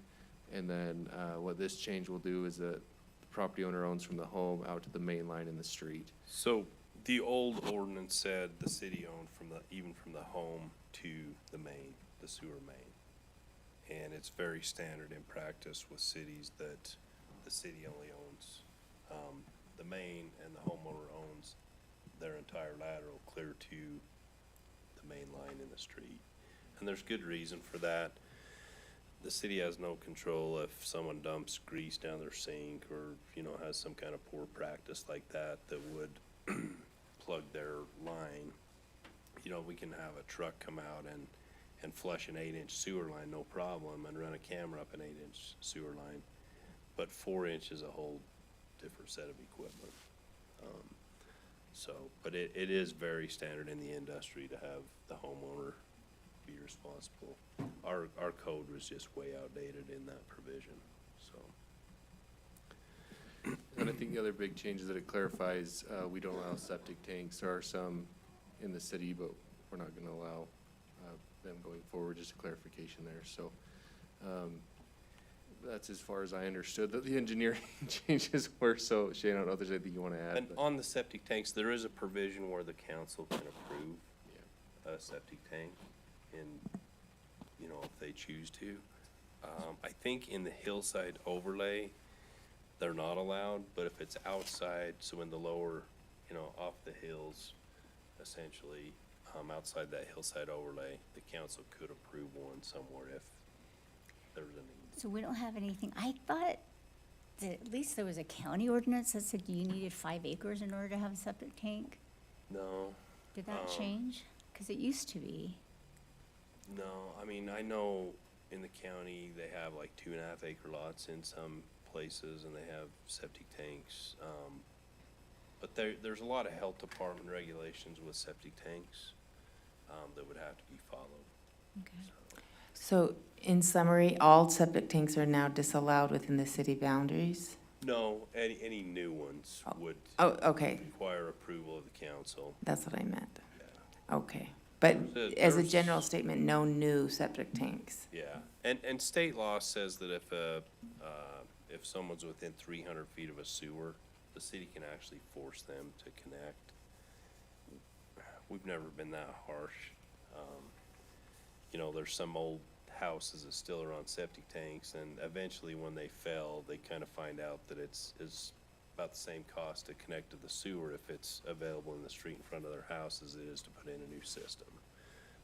Speaker 8: And then, what this change will do is that the property owner owns from the home out to the main line in the street.
Speaker 13: So the old ordinance said the city owned even from the home to the main, the sewer main. And it's very standard in practice with cities that the city only owns, the main, and the homeowner owns their entire lateral clear to the main line in the street. And there's good reason for that. The city has no control if someone dumps grease down their sink or, has some kind of poor practice like that would plug their line. We can have a truck come out and flush an 8-inch sewer line, no problem, and run a camera up an 8-inch sewer line. But 4 inch is a whole different set of equipment. But it is very standard in the industry to have the homeowner be responsible. Our code was just way outdated in that provision, so.
Speaker 8: And I think the other big change is that it clarifies, we don't allow septic tanks. There are some in the city, but we're not gonna allow, them going forward, just a clarification there, so. That's as far as I understood that the engineering changes were, so Shane, I don't know if there's anything you wanna add,
Speaker 13: And
Speaker 8: but,
Speaker 13: on the septic tanks, there is a provision where the council can approve a septic tank if they choose to. I think in the hillside overlay, they're not allowed, but if it's outside, so in the lower, off the hills, essentially, outside that hillside overlay, the council could approve one somewhere if there's a need.
Speaker 1: So we don't have anything, I thought that at least there was a county ordinance that said you needed 5 acres in order to have a septic tank.
Speaker 13: No,
Speaker 1: Did that change? Because it used to be.
Speaker 13: no, I know in the county, they have like 2.5 acre lots in some places, and they have septic tanks. But there's a lot of health department regulations with septic tanks, that would have to be followed.
Speaker 1: Okay.
Speaker 5: So in summary, all septic tanks are now disallowed within the city boundaries?
Speaker 13: No, any new ones would
Speaker 5: Oh, okay,
Speaker 13: require approval of the council.
Speaker 5: that's what I meant.
Speaker 13: Yeah.
Speaker 5: Okay, but
Speaker 13: There's
Speaker 5: as a
Speaker 13: there's-
Speaker 5: general statement, no new septic tanks?
Speaker 13: Yeah, and state law says that if someone's within 300 feet of a sewer, the city can actually force them to connect. We've never been that harsh. There's some old houses that still are on septic tanks, and eventually when they fail, they kind of find out that it's about the same cost to connect to the sewer if it's available in the street in front of their house as it is to put in a new system.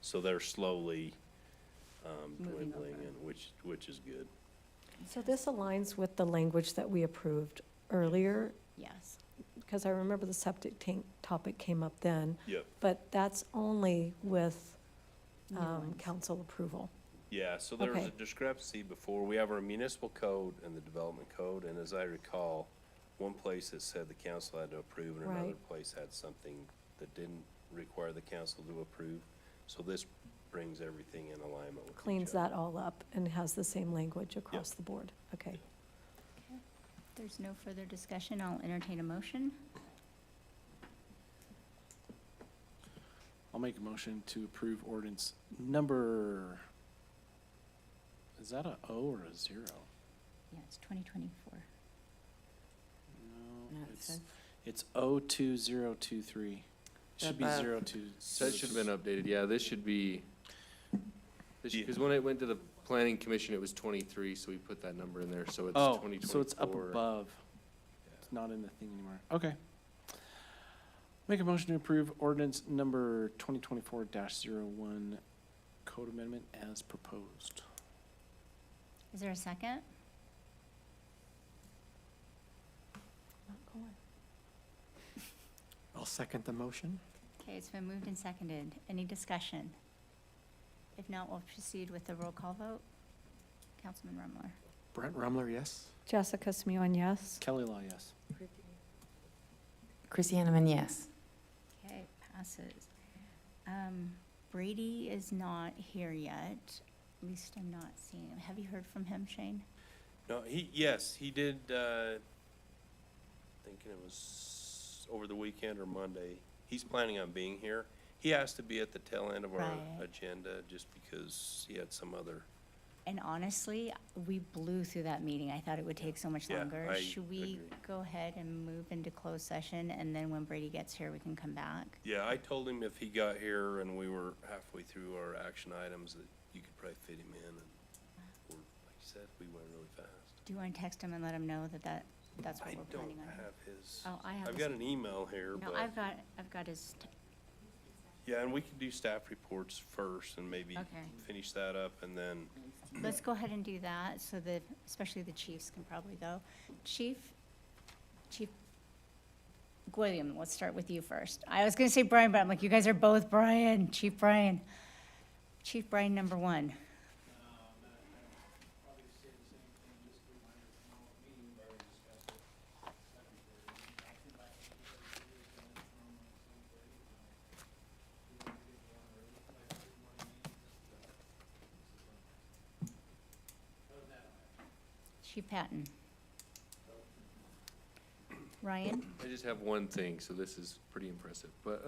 Speaker 13: So they're slowly
Speaker 1: Moving
Speaker 13: dwindling,
Speaker 1: over.
Speaker 13: and which is good.
Speaker 2: So this aligns with the language that we approved earlier,
Speaker 1: Yes.
Speaker 2: because I remember the septic tank topic came up then,
Speaker 13: Yep.
Speaker 2: but that's only with
Speaker 1: New ones.
Speaker 2: council approval.
Speaker 13: Yeah, so there was a
Speaker 2: Okay.
Speaker 13: discrepancy before. We have our municipal code and the development code, and as I recall, one place it said the council had to approve, and another
Speaker 2: Right.
Speaker 13: place had something that didn't require the council to approve. So this brings everything in alignment with each
Speaker 2: Cleans
Speaker 13: other.
Speaker 2: that all up and has the same language across the board. Okay.
Speaker 1: If there's no further discussion, I'll entertain a motion.
Speaker 7: I'll make a motion to approve ordinance number, is that a O or a 0?
Speaker 1: Yeah, it's 2024.
Speaker 5: No,
Speaker 7: No,
Speaker 5: it
Speaker 7: it's,
Speaker 5: says-
Speaker 7: it's 02023. Should be
Speaker 5: Above.
Speaker 7: 02.
Speaker 8: So that should have been updated, yeah, this should be,
Speaker 13: Yeah.
Speaker 8: because when it went to the planning commission, it was 23, so we put that number in there, so it's
Speaker 7: Oh,
Speaker 8: 2024.
Speaker 7: so it's up above. It's not in the thing anymore. Okay. Make a motion to approve ordinance number 2024-01, code amendment as proposed.
Speaker 1: Is there a second?
Speaker 12: I'll second the motion.
Speaker 1: Okay, it's been moved and seconded. Any discussion? If not, we'll proceed with the roll call vote. Councilman Rumler.
Speaker 12: Brent Rumler, yes?
Speaker 2: Jessica Smuin, yes?
Speaker 7: Kelly Law, yes.
Speaker 5: Chrissy Hanneman, yes.
Speaker 1: Okay, passes. Brady is not here yet. At least I'm not seeing him. Have you heard from him, Shane?
Speaker 13: No, yes, he did, thinking it was over the weekend or Monday. He's planning on being here. He has to be at the tail end of our
Speaker 1: Right.
Speaker 13: agenda just because he had some other,
Speaker 1: And honestly, we blew through that meeting. I thought it would take so much
Speaker 13: Yeah,
Speaker 1: longer.
Speaker 13: I
Speaker 1: Should we
Speaker 13: agree.
Speaker 1: go ahead and move into closed session, and then when Brady gets here, we can come back?
Speaker 13: yeah, I told him if he got here and we were halfway through our action items, that you could probably fit him in, and, or, like you said, we went really fast.
Speaker 1: Do you want to text him and let him know that's what
Speaker 13: I
Speaker 1: we're
Speaker 13: don't
Speaker 1: planning on?
Speaker 13: have his,
Speaker 1: Oh, I have
Speaker 13: I've
Speaker 1: his-
Speaker 13: got an email here,
Speaker 1: No,
Speaker 13: but,
Speaker 1: I've got his,
Speaker 13: yeah, and we could do staff reports first and maybe
Speaker 1: Okay.
Speaker 13: finish that up and then,
Speaker 1: let's go ahead and do that, so that, especially the chiefs can probably go. Chief William, let's start with you first. I was gonna say Brian, but I'm like, you guys are both Brian, Chief Brian. Chief Brian, number one. Chief Patton. Ryan?
Speaker 8: I just have one thing, so this is pretty impressive. But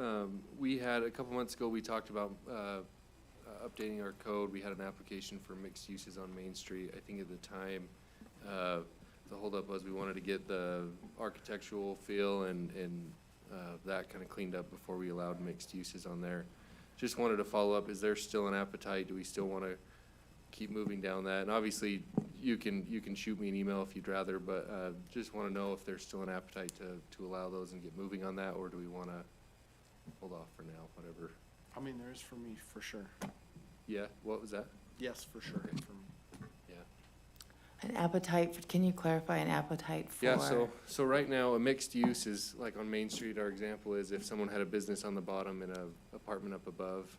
Speaker 8: we had, a couple months ago, we talked about updating our code. We had an application for mixed uses on Main Street. I think at the time, the holdup was we wanted to get the architectural feel and that kind of cleaned up before we allowed mixed uses on there. Just wanted to follow up, is there still an appetite? Do we still want to keep moving down that? And obviously, you can shoot me an email if you'd rather, but just want to know if there's still an appetite to allow those and get moving on that, or do we want to hold off for now, whatever?
Speaker 7: I mean, there is for me, for sure.
Speaker 8: Yeah, what was that?
Speaker 7: Yes, for sure,
Speaker 8: Okay.
Speaker 7: for me.
Speaker 5: An appetite, can you clarify an appetite for?
Speaker 8: Yeah, so right now, a mixed use is, like on Main Street, our example is if someone had a business on the bottom and a apartment up above.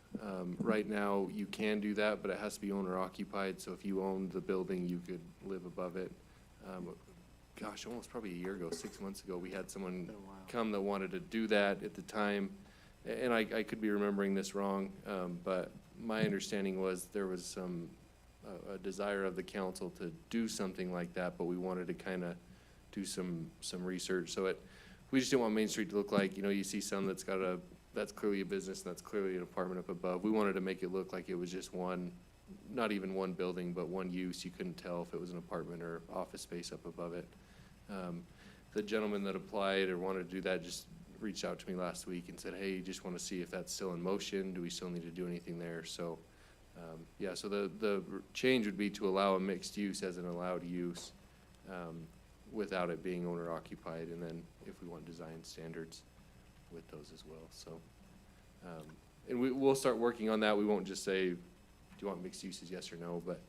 Speaker 8: Right now, you can do that, but it has to be owner occupied, so if you owned the building, you could live above it. Gosh, almost probably a year ago, 6 months ago, we had someone
Speaker 7: Been a while.
Speaker 8: come that wanted to do that at the time. And I could be remembering this wrong, but my understanding was there was a desire of the council to do something like that, but we wanted to kind of do some research. So we just didn't want Main Street to look like, you see some that's that's clearly a business and that's clearly an apartment up above. We wanted to make it look like it was just one, not even one building, but one use. You couldn't tell if it was an apartment or office space up above it. The gentleman that applied or wanted to do that just reached out to me last week and said, hey, just want to see if that's still in motion. Do we still need to do anything there? So, yeah, so the change would be to allow a mixed use as an allowed use, without it being owner occupied, and then if we want design standards with those as well, so. And we'll start working on that. We won't just say, do you want mixed uses, yes or no, but,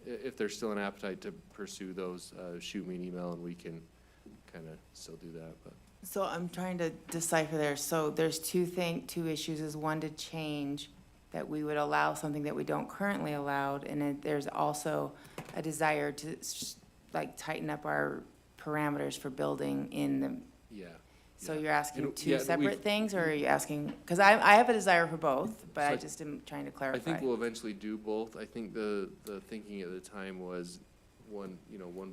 Speaker 8: if there's still an appetite to pursue those, shoot me an email and we can kind of still do that, but.
Speaker 5: So I'm trying to decipher there. So there's two issues, is one to change that we would allow something that we don't currently allowed, and then there's also a desire to like tighten up our parameters for building in the,
Speaker 8: Yeah.
Speaker 5: so you're asking
Speaker 8: And,
Speaker 5: two
Speaker 8: yeah,
Speaker 5: separate
Speaker 8: we've-
Speaker 5: things, or are you asking, because I have a desire for both, but
Speaker 8: So
Speaker 5: I
Speaker 8: I-
Speaker 5: just am trying to
Speaker 8: I
Speaker 5: clarify.
Speaker 8: think we'll eventually do both. I think the thinking at the time was one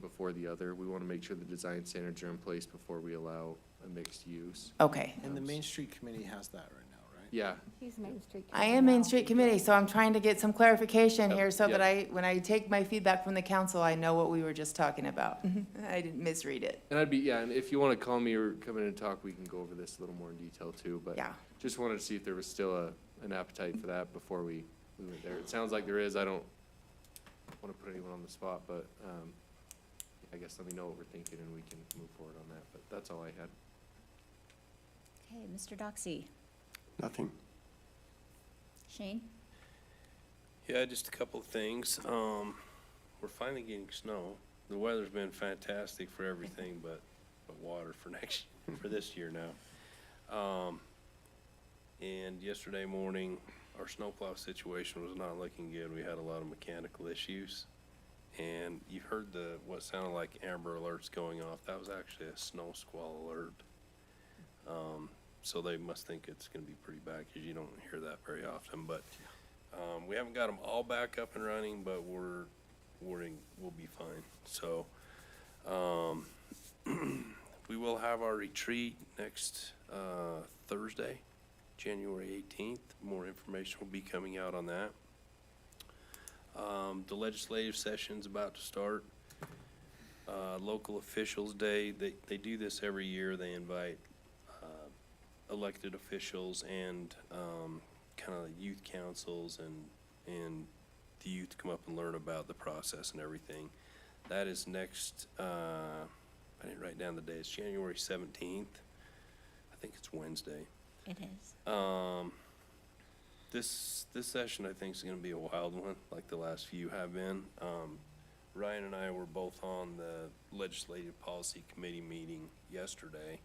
Speaker 8: before the other. We want to make sure the design standards are in place before we allow a mixed use.
Speaker 5: Okay.
Speaker 7: And the Main Street Committee has that right now, right?
Speaker 8: Yeah,
Speaker 2: He's Main Street.
Speaker 5: I am Main Street Committee, so I'm trying to get some clarification here so
Speaker 8: Yep.
Speaker 5: that when I take my feedback from the council, I know what we were just talking about. I didn't misread it.
Speaker 8: and and if you want to call me or come in and talk, we can go over this a little more in detail too, but
Speaker 5: Yeah.
Speaker 8: just wanted to see if there was still an appetite for that before we went there. It sounds like there is. I don't want to put anyone on the spot, but, I guess let me know what we're thinking and we can move forward on that, but that's all I had.
Speaker 1: Okay, Mr. Doxey.
Speaker 15: Nothing.
Speaker 1: Shane?
Speaker 13: Yeah, just a couple of things. We're finally getting snow. The weather's been fantastic for everything but water for for this year now. And yesterday morning, our snowplow situation was not looking good. We had a lot of mechanical issues. And you heard what sounded like amber alerts going off. That was actually a snow squall alert. So they must think it's gonna be pretty bad, because you don't hear that very often, but, we haven't got them all back up and running, but we'll be fine, so, we will have our retreat next, Thursday, January 18th. More information will be coming out on that. The legislative session's about to start. Local Officials Day, they do this every year. They invite elected officials and kind of youth councils and the youth to come up and learn about the process and everything. That is next, I didn't write down the day, it's January 17th. I think it's Wednesday.
Speaker 1: It is.
Speaker 13: This session, I think, is gonna be a wild one, like the last few have been. Ryan and I were both on the Legislative Policy Committee meeting yesterday,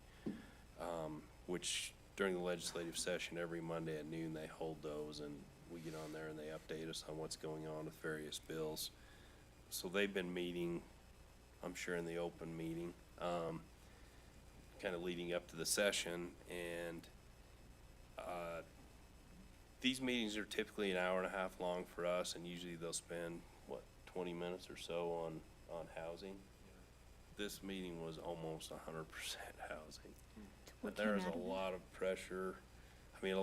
Speaker 13: which during the legislative session, every Monday at noon, they hold those, and we get on there and they update us on what's going on with various bills. So they've been meeting, I'm sure in the open meeting, kind of leading up to the session, and these meetings are typically an hour and a half long for us, and usually they'll spend, 20 minutes or so on housing. This meeting was almost 100% housing. But there is a lot of pressure. I mean,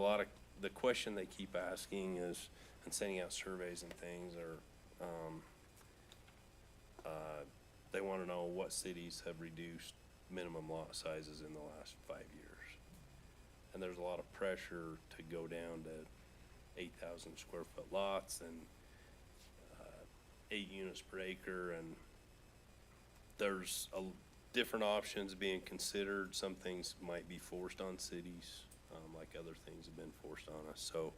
Speaker 13: the question they keep asking is, and sending out surveys and things are, they want to know what cities have reduced minimum lot sizes in the last 5 years. And there's a lot of pressure to go down to 8,000 square foot lots and 8 units per acre, and there's different options being considered. Some things might be forced on cities, like other things have been forced on us. So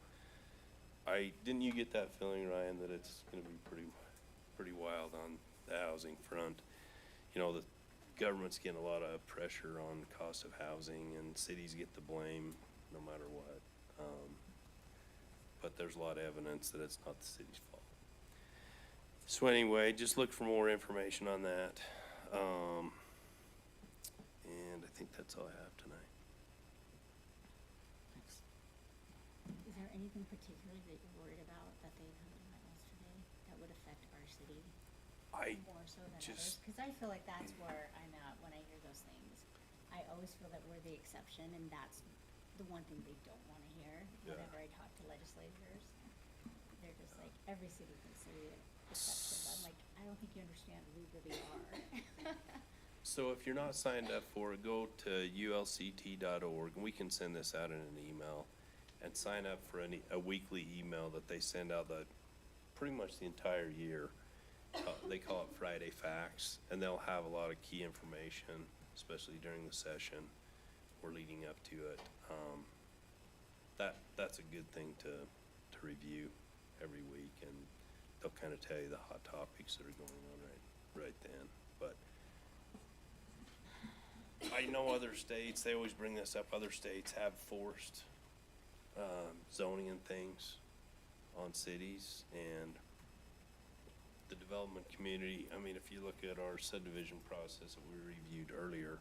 Speaker 13: didn't you get that feeling, Ryan, that it's gonna be pretty wild on the housing front? You know, the government's getting a lot of pressure on cost of housing, and cities get the blame no matter what. But there's a lot of evidence that it's not the city's fault. So anyway, just look for more information on that. And I think that's all I have tonight.
Speaker 1: Is there anything particular that you're worried about that they come to mind yesterday that would affect our city more so than others? Because I feel like that's where I'm at when I hear those things. I always feel that we're the exception, and that's the one thing they don't want to hear. Whenever I talk to legislators, they're just like, every city thinks they're the exception. But I'm like, I don't think you understand who we really are.
Speaker 13: So if you're not signed up for it, go to ulct.org, and we can send this out in an email, and sign up for a weekly email that they send out that pretty much the entire year. they call it Friday Facts, and they'll have a lot of key information, especially during the session or leading up to it. That's a good thing to review every week, and they'll kind of tell you the hot topics that are going on right then. But I know other states, they always bring this up, other states have forced zoning and things on cities, and the development community, I mean, if you look at our subdivision process that we reviewed earlier,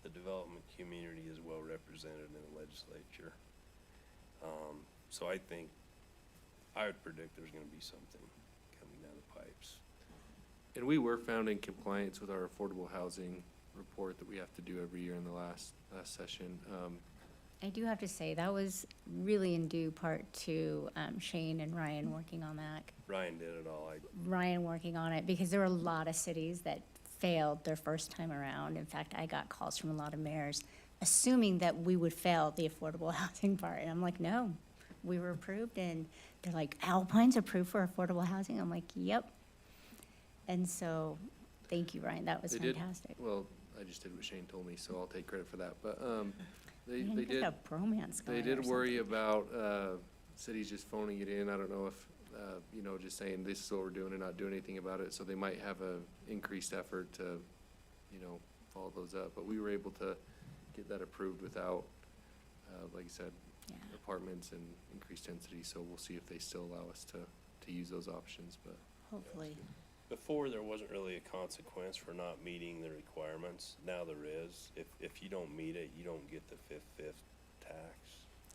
Speaker 13: the development community is well represented in the legislature. So I think, I would predict there's gonna be something coming down the pipes.
Speaker 8: And we were found in compliance with our affordable housing report that we have to do every year in the last session.
Speaker 1: I do have to say, that was really in due part to Shane and Ryan working on that.
Speaker 13: Ryan did it all.
Speaker 1: Ryan working on it, because there were a lot of cities that failed their first time around. In fact, I got calls from a lot of mayors assuming that we would fail the affordable housing part. And I'm like, no, we were approved. And they're like, Alpine's approved for affordable housing? I'm like, yep. And so, thank you, Ryan, that was
Speaker 8: They did-
Speaker 1: fantastic.
Speaker 8: Well, I just did what Shane told me, so I'll take credit for that, but, they
Speaker 1: Man,
Speaker 8: did.
Speaker 1: get a bromance
Speaker 8: They
Speaker 1: going or
Speaker 8: did worry
Speaker 1: something.
Speaker 8: about, cities just phoning it in. I don't know if, just saying this is what we're doing and not doing anything about it. So they might have a increased effort to, follow those up. But we were able to get that approved without, like I said,
Speaker 1: Yeah.
Speaker 8: apartments and increased density. So we'll see if they still allow us to use those options, but.
Speaker 1: Hopefully.
Speaker 13: Before, there wasn't really a consequence for not meeting the requirements. Now there is. If you don't meet it, you don't get the fifth tax,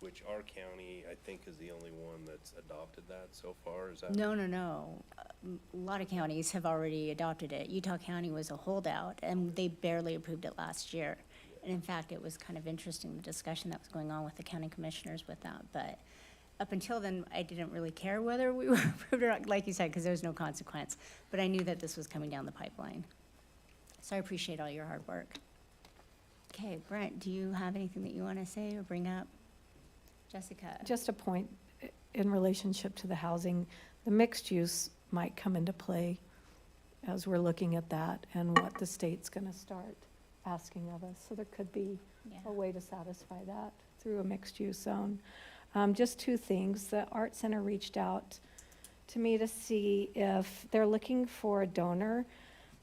Speaker 13: which our county, I think, is the only one that's adopted that so far. Is that?
Speaker 1: No. A lot of counties have already adopted it. Utah County was a holdout, and they barely approved it last year. And in fact, it was kind of interesting, the discussion that was going on with the county commissioners with that. But up until then, I didn't really care whether we were approved or not, like you said, because there was no consequence. But I knew that this was coming down the pipeline. So I appreciate all your hard work. Okay, Brent, do you have anything that you want to say or bring up? Jessica?
Speaker 2: Just a point in relationship to the housing, the mixed use might come into play as we're looking at that and what the state's gonna start asking of us. So there could be
Speaker 1: Yeah.
Speaker 2: a way to satisfy that through a mixed use zone. Just two things. The Art Center reached out to me to see if they're looking for a donor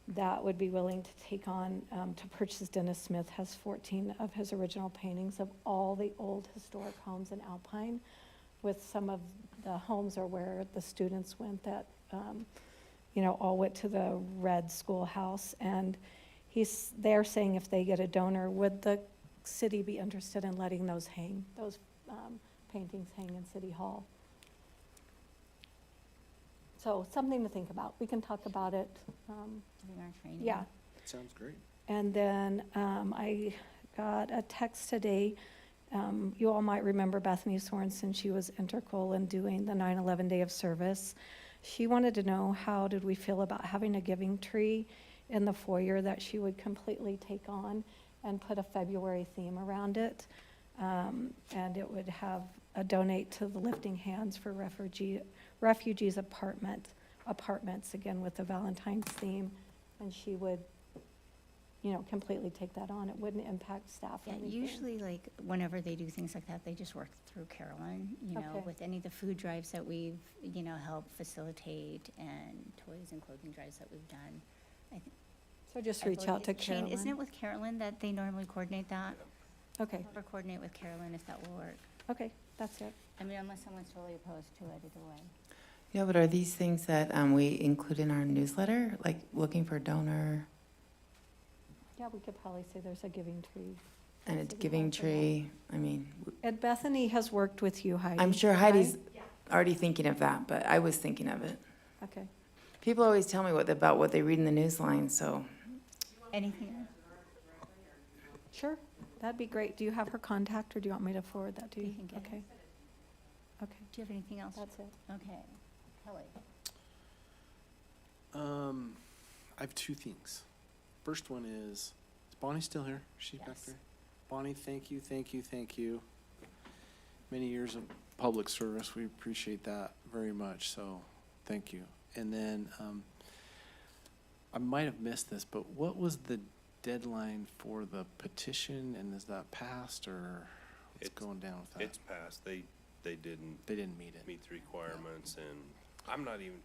Speaker 2: that would be willing to take on, to purchase. Dennis Smith has 14 of his original paintings of all the old historic homes in Alpine, with some of the homes are where the students went that, all went to the red schoolhouse. And they're saying if they get a donor, would the city be interested in letting those hang, those paintings hang in City Hall? So something to think about. We can talk about it.
Speaker 1: Doing our training.
Speaker 2: Yeah.
Speaker 7: Sounds great.
Speaker 2: And then I got a text today. You all might remember Bethany Sorensen. She was integral in doing the 9/11 Day of Service. She wanted to know, how did we feel about having a giving tree in the foyer that she would completely take on and put a February theme around it. And it would have a donate to the Lifting Hands for Refugees apartments, again, with the Valentine's theme. And she would, completely take that on. It wouldn't impact staff or
Speaker 1: Yeah,
Speaker 2: anything.
Speaker 1: usually, like, whenever they do things like that, they just work through Carolyn,
Speaker 2: Okay.
Speaker 1: with any of the food drives that we've, helped facilitate, and toys and clothing drives that we've done.
Speaker 2: So just
Speaker 1: I
Speaker 2: reach
Speaker 1: believe
Speaker 2: out to
Speaker 1: Shane,
Speaker 2: Carolyn.
Speaker 1: isn't it with Carolyn that they normally coordinate that?
Speaker 2: Okay,
Speaker 1: Or coordinate with Carolyn if that will work.
Speaker 2: okay, that's it.
Speaker 1: I mean, unless someone's totally opposed to it, either way.
Speaker 5: Yeah, but are these things that we include in our newsletter, like looking for a donor
Speaker 2: Yeah, we could probably say there's a giving tree.
Speaker 5: and a
Speaker 2: City
Speaker 5: giving
Speaker 2: Hall for that.
Speaker 5: tree? I mean,
Speaker 2: And Bethany has worked with you, Heidi.
Speaker 5: I'm sure
Speaker 2: right?
Speaker 5: Heidi's already thinking of that, but I was thinking of it.
Speaker 2: Okay.
Speaker 5: People always tell me about what they read in the newsline, so.
Speaker 1: Anything else?
Speaker 2: Sure, that'd be great. Do you have her contact, or do you want me to forward that to you?
Speaker 1: You can get it.
Speaker 2: Okay. Okay,
Speaker 1: Do you have anything else?
Speaker 2: that's it.
Speaker 1: Okay. Kelly?
Speaker 7: I have two things. First one is Bonnie still here? She's back
Speaker 1: Yes.
Speaker 7: there? Bonnie, thank you. Many years of public service, we appreciate that very much, so thank you. And then, I might have missed this, but what was the deadline for the petition, and is that passed, or what's going down with that?
Speaker 13: It's passed. They didn't
Speaker 7: They didn't meet it.
Speaker 13: meet the requirements, and I'm not even,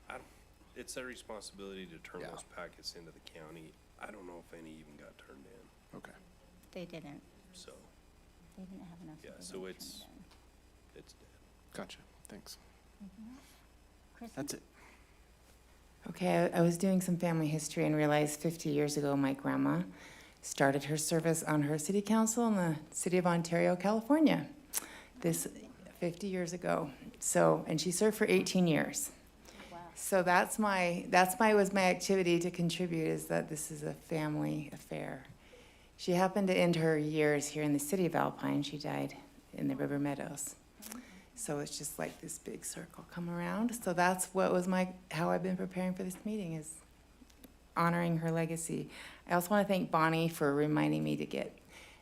Speaker 13: it's their responsibility to turn
Speaker 7: Yeah.
Speaker 13: those packets into the county. I don't know if any even got turned in,
Speaker 7: Okay.
Speaker 1: They didn't.
Speaker 13: so
Speaker 1: They didn't have enough.
Speaker 13: Yeah,
Speaker 1: they
Speaker 13: so
Speaker 1: didn't
Speaker 13: it's-
Speaker 1: turn
Speaker 13: it's dead.
Speaker 7: Gotcha. Thanks.
Speaker 1: it in. Kristen?
Speaker 7: That's it.
Speaker 5: Okay, I was doing some family history and realized 50 years ago, my grandma started her service on her city council in the city of Ontario, California. This 50 years ago. So, and she served for 18 years.
Speaker 1: Wow.
Speaker 5: So was my activity to contribute, is that this is a family affair. She happened to end her years here in the city of Alpine. She died in the River Meadows. So it's just like this big circle come around. So that's what was how I've been preparing for this meeting, is honoring her legacy. I also want to thank Bonnie for reminding me to get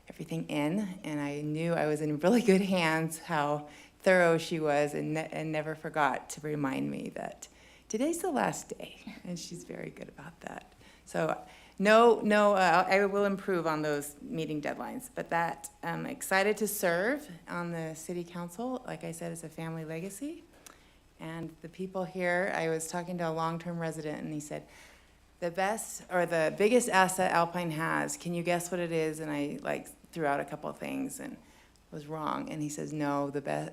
Speaker 5: everything in, and I knew I was in really good hands, how thorough she was, and never forgot to remind me that today's the last day, and she's very good about that. So I will improve on those meeting deadlines, but I'm excited to serve on the city council. Like I said, it's a family legacy. And the people here, I was talking to a long-term resident, and he said, the biggest asset Alpine has, can you guess what it is? And I threw out a couple of things and was wrong. And he says, no, the best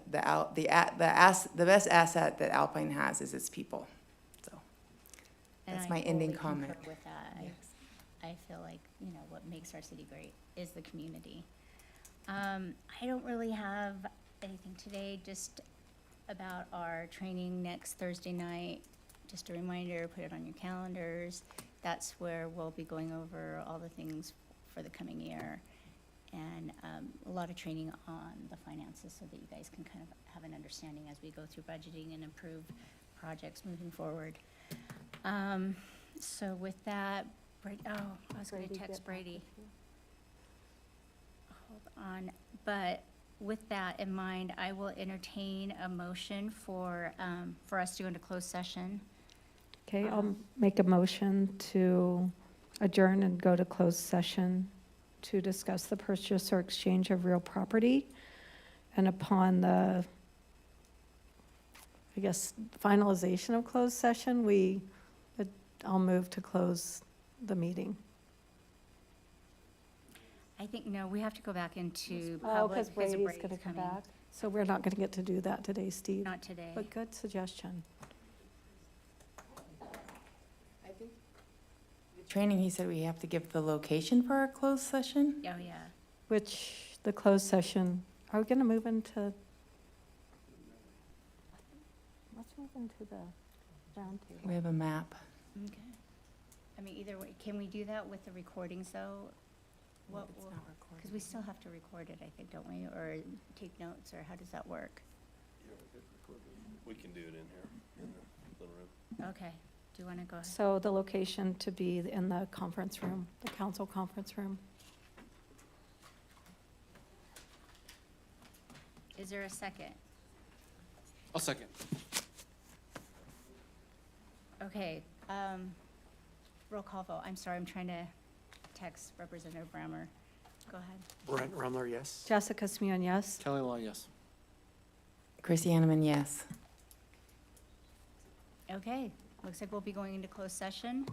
Speaker 5: asset that Alpine has is its people. So
Speaker 1: And
Speaker 5: that's
Speaker 1: I
Speaker 5: my ending
Speaker 1: totally concur
Speaker 5: comment.
Speaker 1: with that. I feel like, what makes our city great is the community. I don't really have anything today, just about our training next Thursday night. Just a reminder, put it on your calendars. That's where we'll be going over all the things for the coming year. And a lot of training on the finances so that you guys can kind of have an understanding as we go through budgeting and improve projects moving forward. So with that, I was gonna text Brady. Hold on, but with that in mind, I will entertain a motion for us to go into closed session.
Speaker 2: Okay, I'll make a motion to adjourn and go to closed session to discuss the purchase or exchange of real property. And upon the, finalization of closed session, I'll move to close the meeting.
Speaker 1: I think, no, we have to go back into
Speaker 2: Oh,
Speaker 1: public
Speaker 2: because
Speaker 1: because
Speaker 2: Brady's gonna
Speaker 1: Brady's
Speaker 2: come
Speaker 1: coming.
Speaker 2: back. So we're not gonna get to do that today, Steve.
Speaker 1: Not today.
Speaker 2: But good suggestion.
Speaker 5: I think the training, he said we have to give the location for our closed session.
Speaker 1: Oh, yeah.
Speaker 2: Which, the closed session, are we gonna move into? Let's move into the round table.
Speaker 5: We have a map.
Speaker 1: Okay. I mean, either way, can we do that with the recordings though? What,
Speaker 5: It's not recorded.
Speaker 1: because we still have to record it, I think, don't we? Or take notes, or how does that work?
Speaker 13: We can do it in here, in the little room.
Speaker 1: Okay, do you want to go ahead?
Speaker 2: So the location to be in the conference room, the council conference room.
Speaker 1: Is there a second?
Speaker 7: I'll second.
Speaker 1: Okay, roll call vote. I'm sorry, I'm trying to text Representative Brammer. Go ahead.
Speaker 12: Brent Rumler, yes.
Speaker 2: Jessica Smion, yes?
Speaker 7: Kelly Law, yes.
Speaker 5: Chrissy Animan, yes.
Speaker 1: Okay, looks like we'll be going into closed session.